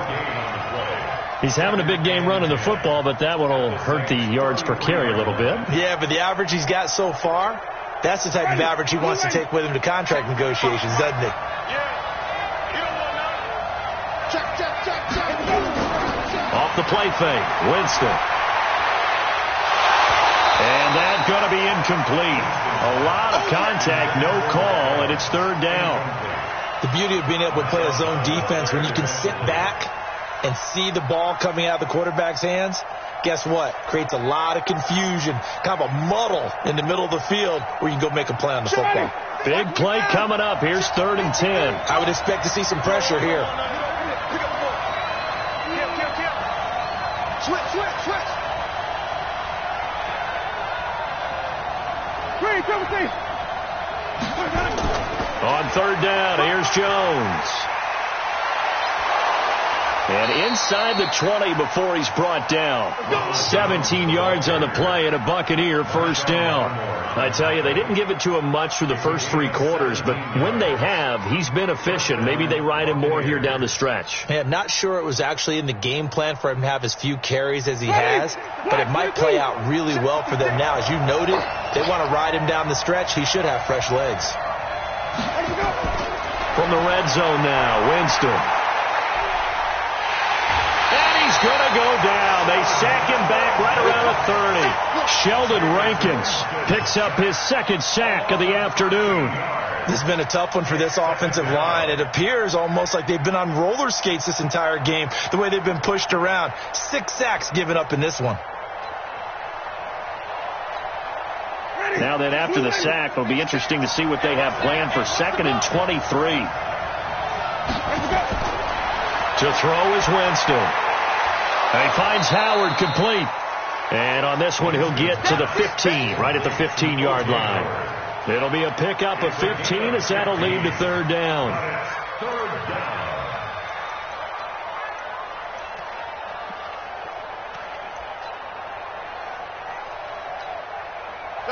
He's having a big game running the football, but that one will hurt the yards per carry a little bit. Yeah, but the average he's got so far, that's the type of average he wants to take with him to contract negotiations, doesn't it? Off the play fake, Winston. And that's going to be incomplete. A lot of contact, no call, and it's third down. The beauty of being able to play a zone defense when you can sit back and see the ball coming out of the quarterback's hands, guess what? Creates a lot of confusion, kind of a muddle in the middle of the field where you can go make a play on the football. Big play coming up. Here's 3rd and 10. I would expect to see some pressure here. Switch. On 3rd down, here's Jones. And inside the 20 before he's brought down. 17 yards on the play and a Buccaneer first down. I tell you, they didn't give it to him much through the first 3 quarters, but when they have, he's been efficient. Maybe they ride him more here down the stretch. Yeah, not sure it was actually in the game plan for him to have as few carries as he has, but it might play out really well for them now. As you noted, they want to ride him down the stretch. He should have fresh legs. From the red zone now, Winston. He's going to go down. They sack him back right around the 30. Sheldon Rankins picks up his 2nd sack of the afternoon. This has been a tough one for this offensive line. It appears almost like they've been on roller skates this entire game, the way they've been pushed around. 6 sacks given up in this one. Now that after the sack, it'll be interesting to see what they have planned for 2nd and 23. To throw is Winston. He finds Howard complete. And on this one, he'll get to the 15, right at the 15-yard line. It'll be a pickup of 15 as that'll lead to 3rd down.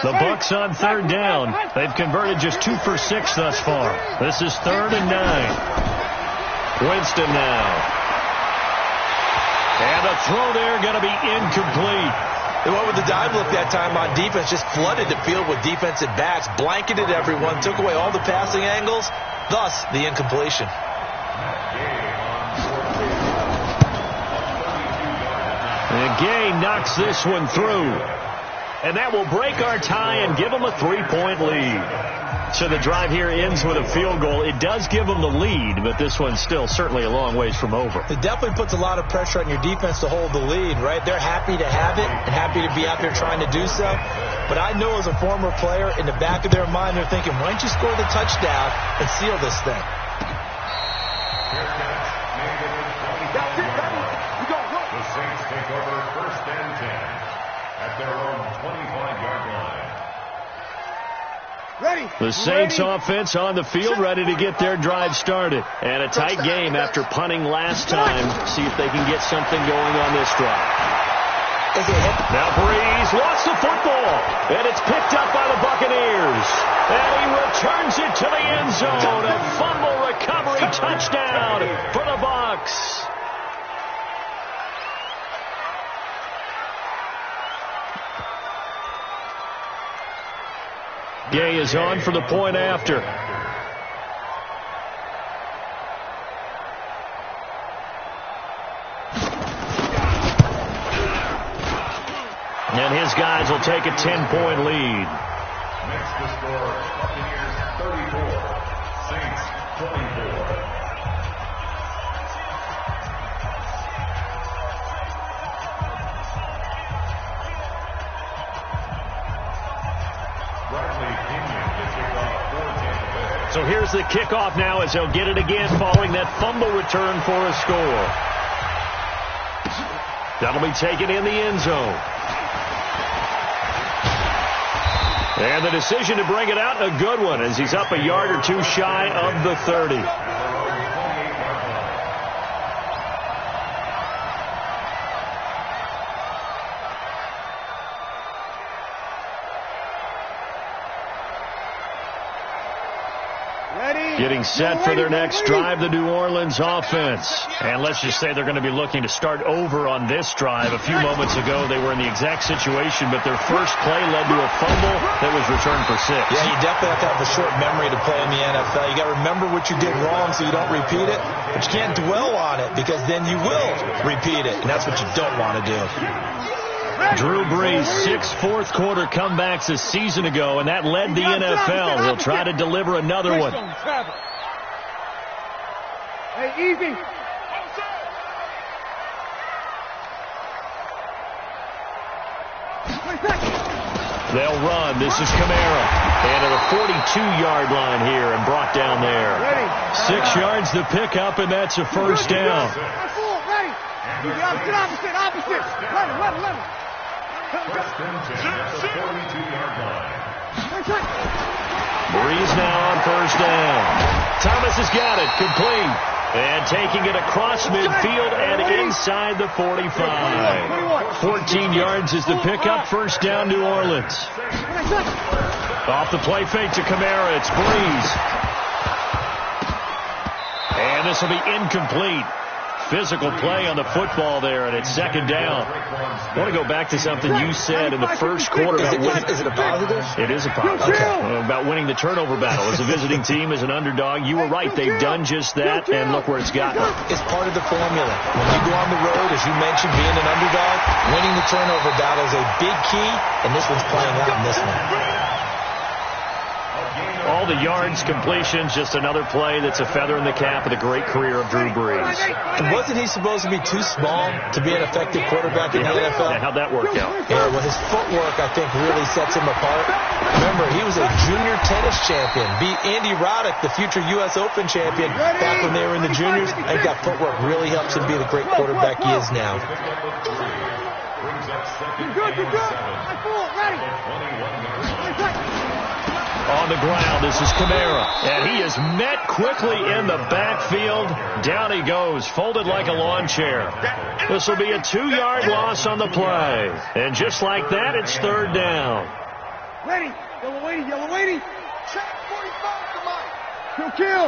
The Bucs on 3rd down. They've converted just 2 for 6 thus far. This is 3rd and 9. Winston now. And the throw there going to be incomplete. They went with the dive look that time on defense, just flooded the field with defensive backs, blanketed everyone, took away all the passing angles, thus the incompletion. And Gay knocks this one through. And that will break our tie and give them a 3-point lead. So the drive here ends with a field goal. It does give them the lead, but this one's still certainly a long ways from over. It definitely puts a lot of pressure on your defense to hold the lead, right? They're happy to have it and happy to be out there trying to do so. But I know as a former player, in the back of their mind, they're thinking, why don't you score the touchdown and seal this thing? The Saints take over 1st and 10 at their own 25-yard line. The Saints offense on the field, ready to get their drive started. And a tight game after punting last time. See if they can get something going on this drive. Now Breeze wants the football. And it's picked up by the Buccaneers. And he returns it to the end zone. A fumble recovery touchdown for the Bucs. Gay is on for the point after. And his guys will take a 10-point lead. Next to score, Buccaneers 34, Saints 24. So here's the kickoff now as they'll get it again following that fumble return for a score. That'll be taken in the end zone. And the decision to bring it out, a good one, as he's up a yard or two shy of the 30. Getting set for their next drive, the New Orleans offense. And let's just say they're going to be looking to start over on this drive. A few moments ago, they were in the exact situation, but their first play led to a fumble that was returned for 6. Yeah, you definitely have to have a short memory to play in the NFL. You got to remember what you did wrong so you don't repeat it, but you can't dwell on it because then you will repeat it, and that's what you don't want to do. Drew Brees, 6 fourth-quarter comebacks a season ago, and that led the NFL. He'll try to deliver another one. Hey, easy. They'll run. This is Kamara. And to the 42-yard line here and brought down there. 6 yards to pick up, and that's a first down. Ready. Opposite. Let him. First and 10 at the 42-yard line. Brees now on first down. Thomas has got it. Complete. And taking it across midfield and inside the 45. 14 yards is the pickup. First down, New Orleans. Off the play fake to Kamara. It's Brees. And this will be incomplete. Physical play on the football there, and it's second down. I want to go back to something you said in the first quarter. Is it a positive? It is a positive. Okay. About winning the turnover battle. As a visiting team, as an underdog, you were right. They've done just that, and look where it's gotten them. It's part of the formula. When you go on the road, as you mentioned, being an underdog, winning the turnover battle is a big key, and this one's playing out in this one. All the yards, completions, just another play that's a feather in the cap of the great career of Drew Brees. And wasn't he supposed to be too small to be an effective quarterback in the NFL? How'd that work out? Yeah, well, his footwork, I think, really sets him apart. Remember, he was a junior tennis champion, beat Andy Roddick, the future U.S. Open champion, back when they were in the juniors. I think that footwork really helps him be the great quarterback he is now. You're good. Ready. On the ground, this is Kamara. And he is met quickly in the backfield. Down he goes, folded like a lawn chair. This will be a 2-yard loss on the play. And just like that, it's third down. Ready. Yellow waiting. Check 45, come on. Kill.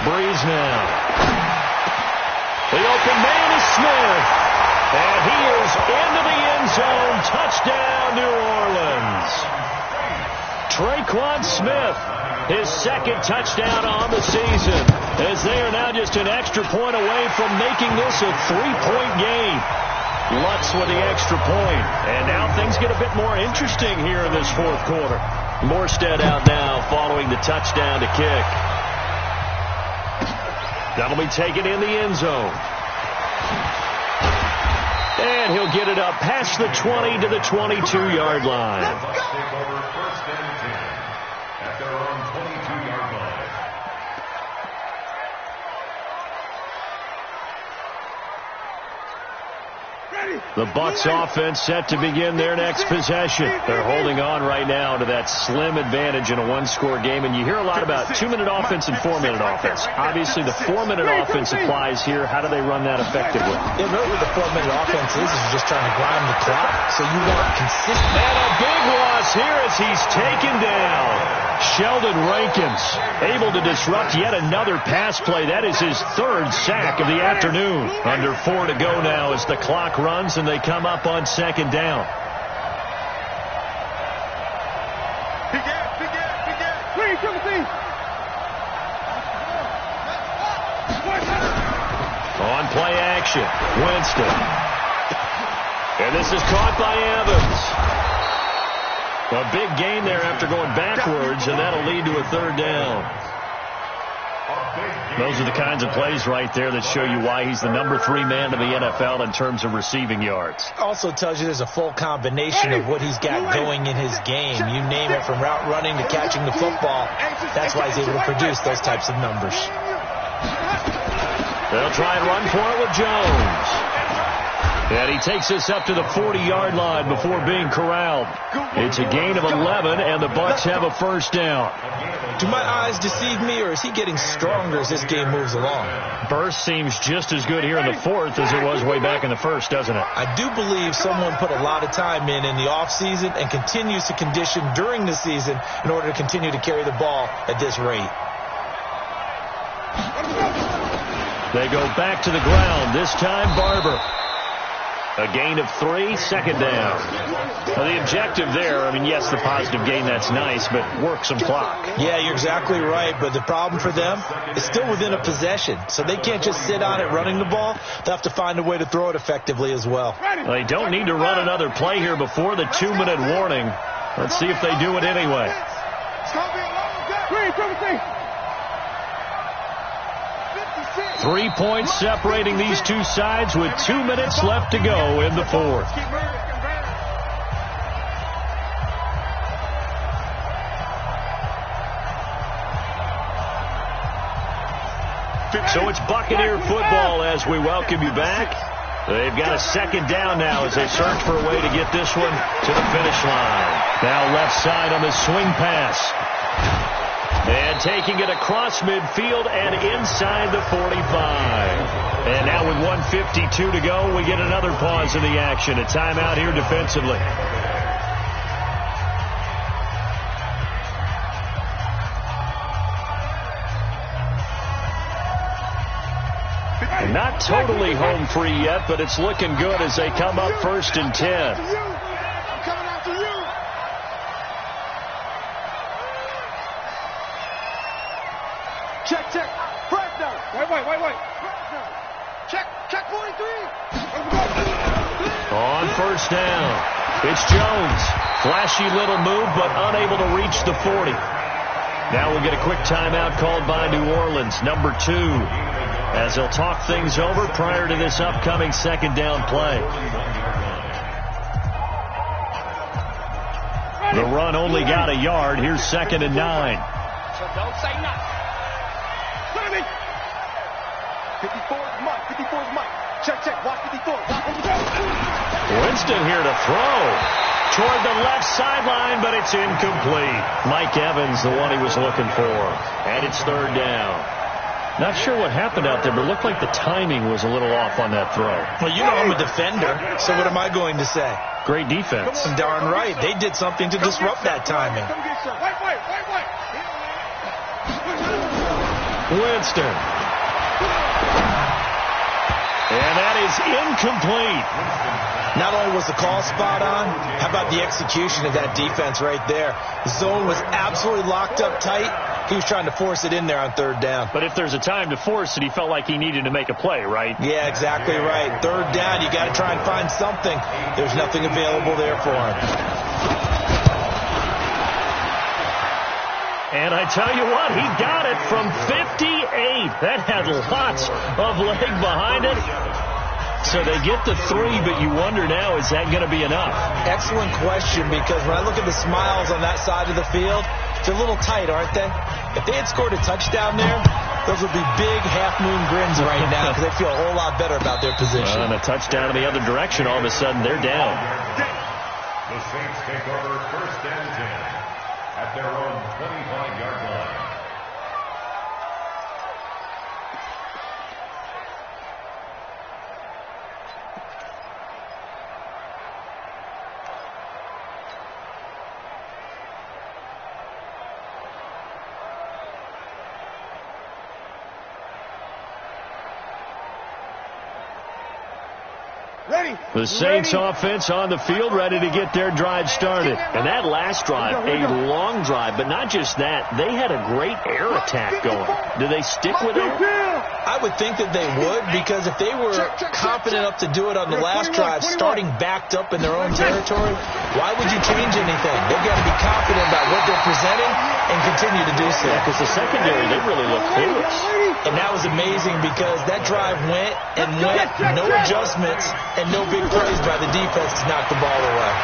Brees now. The open man is Smith. And he is into the end zone. Touchdown, New Orleans. Traquan Smith, his second touchdown on the season, as they are now just an extra point away from making this a 3-point game. Lutz with the extra point, and now things get a bit more interesting here in this fourth quarter. Morstead out now following the touchdown to kick. That'll be taken in the end zone. And he'll get it up past the 20 to the 22-yard line. At their own 22-yard line. The Bucs offense set to begin their next possession. They're holding on right now to that slim advantage in a one-score game. And you hear a lot about 2-minute offense and 4-minute offense. Obviously, the 4-minute offense applies here. How do they run that effectively? Yeah, really what the 4-minute offense is just trying to grind the clock. So you want consistent. And a big loss here as he's taken down. Sheldon Rankins able to disrupt yet another pass play. That is his third sack of the afternoon. Under 4 to go now as the clock runs and they come up on second down. On play action, Winston. This is caught by Evans. A big gain there after going backwards, and that'll lead to a third down. Those are the kinds of plays right there that show you why he's the #3 man in the NFL in terms of receiving yards. Also tells you there's a full combination of what he's got going in his game. You name it, from route running to catching the football. That's why he's able to produce those types of numbers. They'll try and run for it with Jones. And he takes us up to the 40-yard line before being corralled. It's a gain of 11, and the Bucs have a first down. Do my eyes deceive me, or is he getting stronger as this game moves along? Burst seems just as good here in the fourth as it was way back in the first, doesn't it? I do believe someone put a lot of time in the offseason and continues to condition during the season in order to continue to carry the ball at this rate. They go back to the ground, this time Barber. A gain of 3, second down. Now, the objective there, I mean, yes, the positive gain, that's nice, but work some clock. Yeah, you're exactly right, but the problem for them is still within a possession, so they can't just sit on it running the ball. They'll have to find a way to throw it effectively as well. They don't need to run another play here before the 2-minute warning. Let's see if they do it anyway. 3 points separating these two sides with 2 minutes left to go in the fourth. So it's Buccaneer football as we welcome you back. They've got a second down now as they search for a way to get this one to the finish line. Now left side on the swing pass. And taking it across midfield and inside the 45. And now with 1:52 to go, we get another pause in the action. A timeout here defensively. Not totally home free yet, but it's looking good as they come up 1st and 10. Check. Press down. Wait. Check 43. On 1st down, it's Jones. Flashy little move, but unable to reach the 40. Now we'll get a quick timeout called by New Orleans, #2, as they'll talk things over prior to this upcoming second down play. The run only got a yard. Here's 2nd and 9. So don't say nothing. 54 is Mike. Check. Watch 54. Winston here to throw toward the left sideline, but it's incomplete. Mike Evans, the one he was looking for. And it's 3rd down. Not sure what happened out there, but it looked like the timing was a little off on that throw. Well, you know I'm a defender, so what am I going to say? Great defense. Darn right. They did something to disrupt that timing. Winston. And that is incomplete. Not only was the call spot on, how about the execution of that defense right there? The zone was absolutely locked up tight. He was trying to force it in there on 3rd down. But if there's a time to force it, he felt like he needed to make a play, right? Yeah, exactly right. 3rd down, you got to try and find something. There's nothing available there for him. And I tell you what, he got it from 58. That had lots of leg behind it. So they get the 3, but you wonder now, is that going to be enough? Excellent question, because when I look at the smiles on that side of the field, they're a little tight, aren't they? If they had scored a touchdown there, those would be big half-moon grins right now because they feel a whole lot better about their position. And a touchdown in the other direction, all of a sudden they're down. The Saints take over 1st and 10 at their own 25-yard line. The Saints offense on the field, ready to get their drive started. And that last drive, a long drive, but not just that. They had a great air attack going. Do they stick with it? I would think that they would, because if they were confident enough to do it on the last drive, starting backed up in their own territory, why would you change anything? They've got to be confident about what they're presenting and continue to do so. Yeah, because the secondary, they really look clueless. And that was amazing because that drive went, no adjustments, and no big plays by the defense to knock the ball away.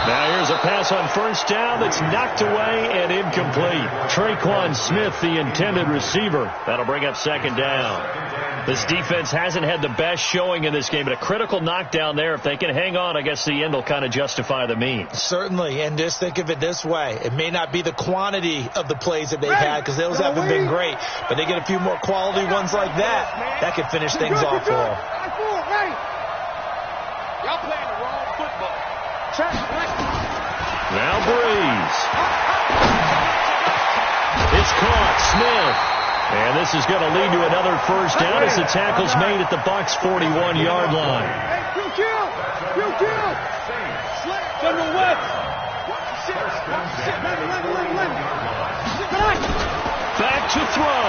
Now here's a pass on first down that's knocked away and incomplete. Traquan Smith, the intended receiver. That'll bring up second down. This defense hasn't had the best showing in this game, but a critical knockdown there. If they can hang on, I guess the end will kind of justify the means. Certainly, and just think of it this way. It may not be the quantity of the plays that they've had, because those haven't been great, but they get a few more quality ones like that. That could finish things off for them. Y'all playing the wrong football. Now Breeze. It's caught. Smith. And this is going to lead to another first down as the tackle's made at the Bucs' 41-yard line. Back to throw.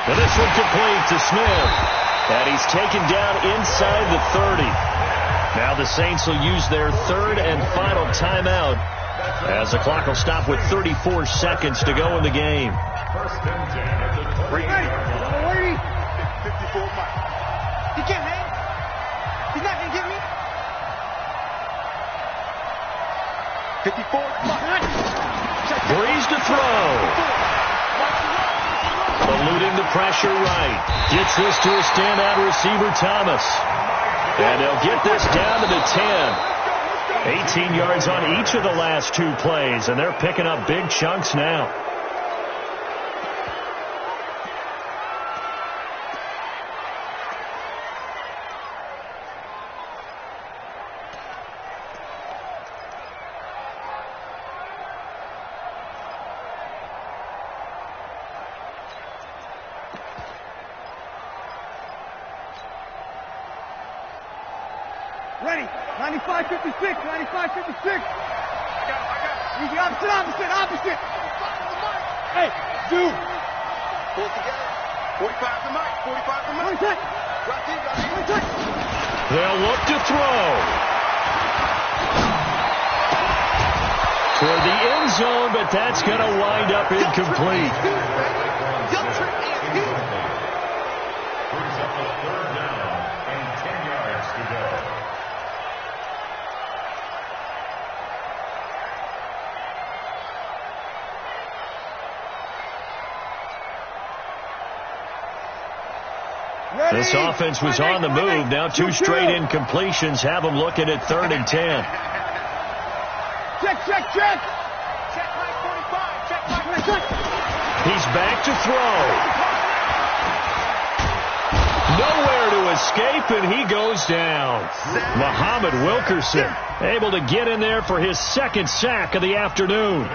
And this one complete to Smith. And he's taken down inside the 30. Now the Saints will use their third and final timeout as the clock will stop with 34 seconds to go in the game. First and 10 at the 20-yard line. 54 Mike. He can't hang. He's not going to get me. 54 Mike. Breeze to throw. Eluding the pressure right. Gets this to a standout receiver, Thomas. And they'll get this down to the 10. 18 yards on each of the last two plays, and they're picking up big chunks now. Ready. 95-56. 95-56. Easy. Opposite. Hey, dude. Pull it together. 45 to Mike. 45 to Mike. Right there. They'll look to throw. Toward the end zone, but that's going to wind up incomplete. Brings up a third down and 10 yards to go. This offense was on the move. Now two straight incompletions have them looking at 3rd and 10. Check. Check Mike 45. Check. He's back to throw. Nowhere to escape, and he goes down. Muhammad Wilkerson able to get in there for his second sack of the afternoon.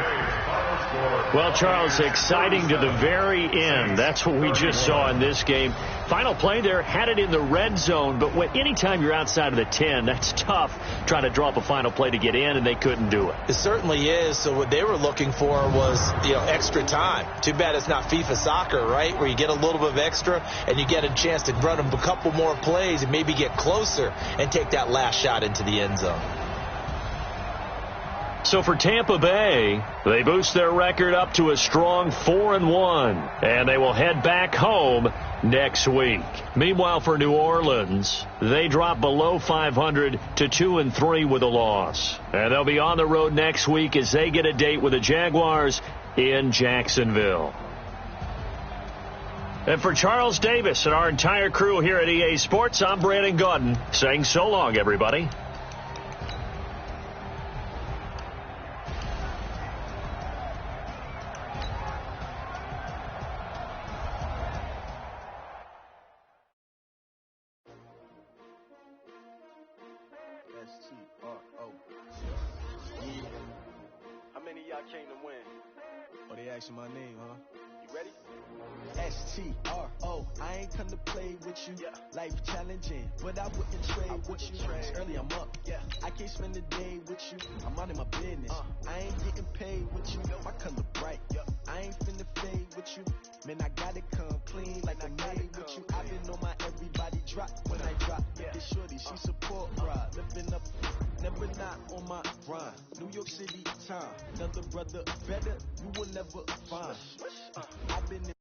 Well, Charles, exciting to the very end. That's what we just saw in this game. Final play there, had it in the red zone, but anytime you're outside of the 10, that's tough trying to draw up a final play to get in, and they couldn't do it. It certainly is. So what they were looking for was, extra time. Too bad it's not FIFA soccer, right, where you get a little bit of extra and you get a chance to run a couple more plays and maybe get closer and take that last shot into the end zone. So for Tampa Bay, they boost their record up to a strong 4-1, and they will head back home next week. Meanwhile, for New Orleans, they drop below 500 to 2-3 with a loss. And they'll be on the road next week as they get a date with the Jaguars in Jacksonville. And for Charles Davis and our entire crew here at EA Sports, I'm Brandon Gaudin saying so long, everybody. How many of y'all came to win? Oh, they asking my name, huh? You Ready? STRO, I ain't come to play with you. Life challenging, but I wouldn't trade with you. Early I'm up, I can't spend the day with you. I'm out in my business. I ain't getting paid with you. My color bright. I ain't finna fade with you. Man, I gotta come clean like I made with you. I been on my everybody drop when I drop. This shorty, she support ride. Living up, never not on my grind. New York City time, another brother better, you will never find. I've been in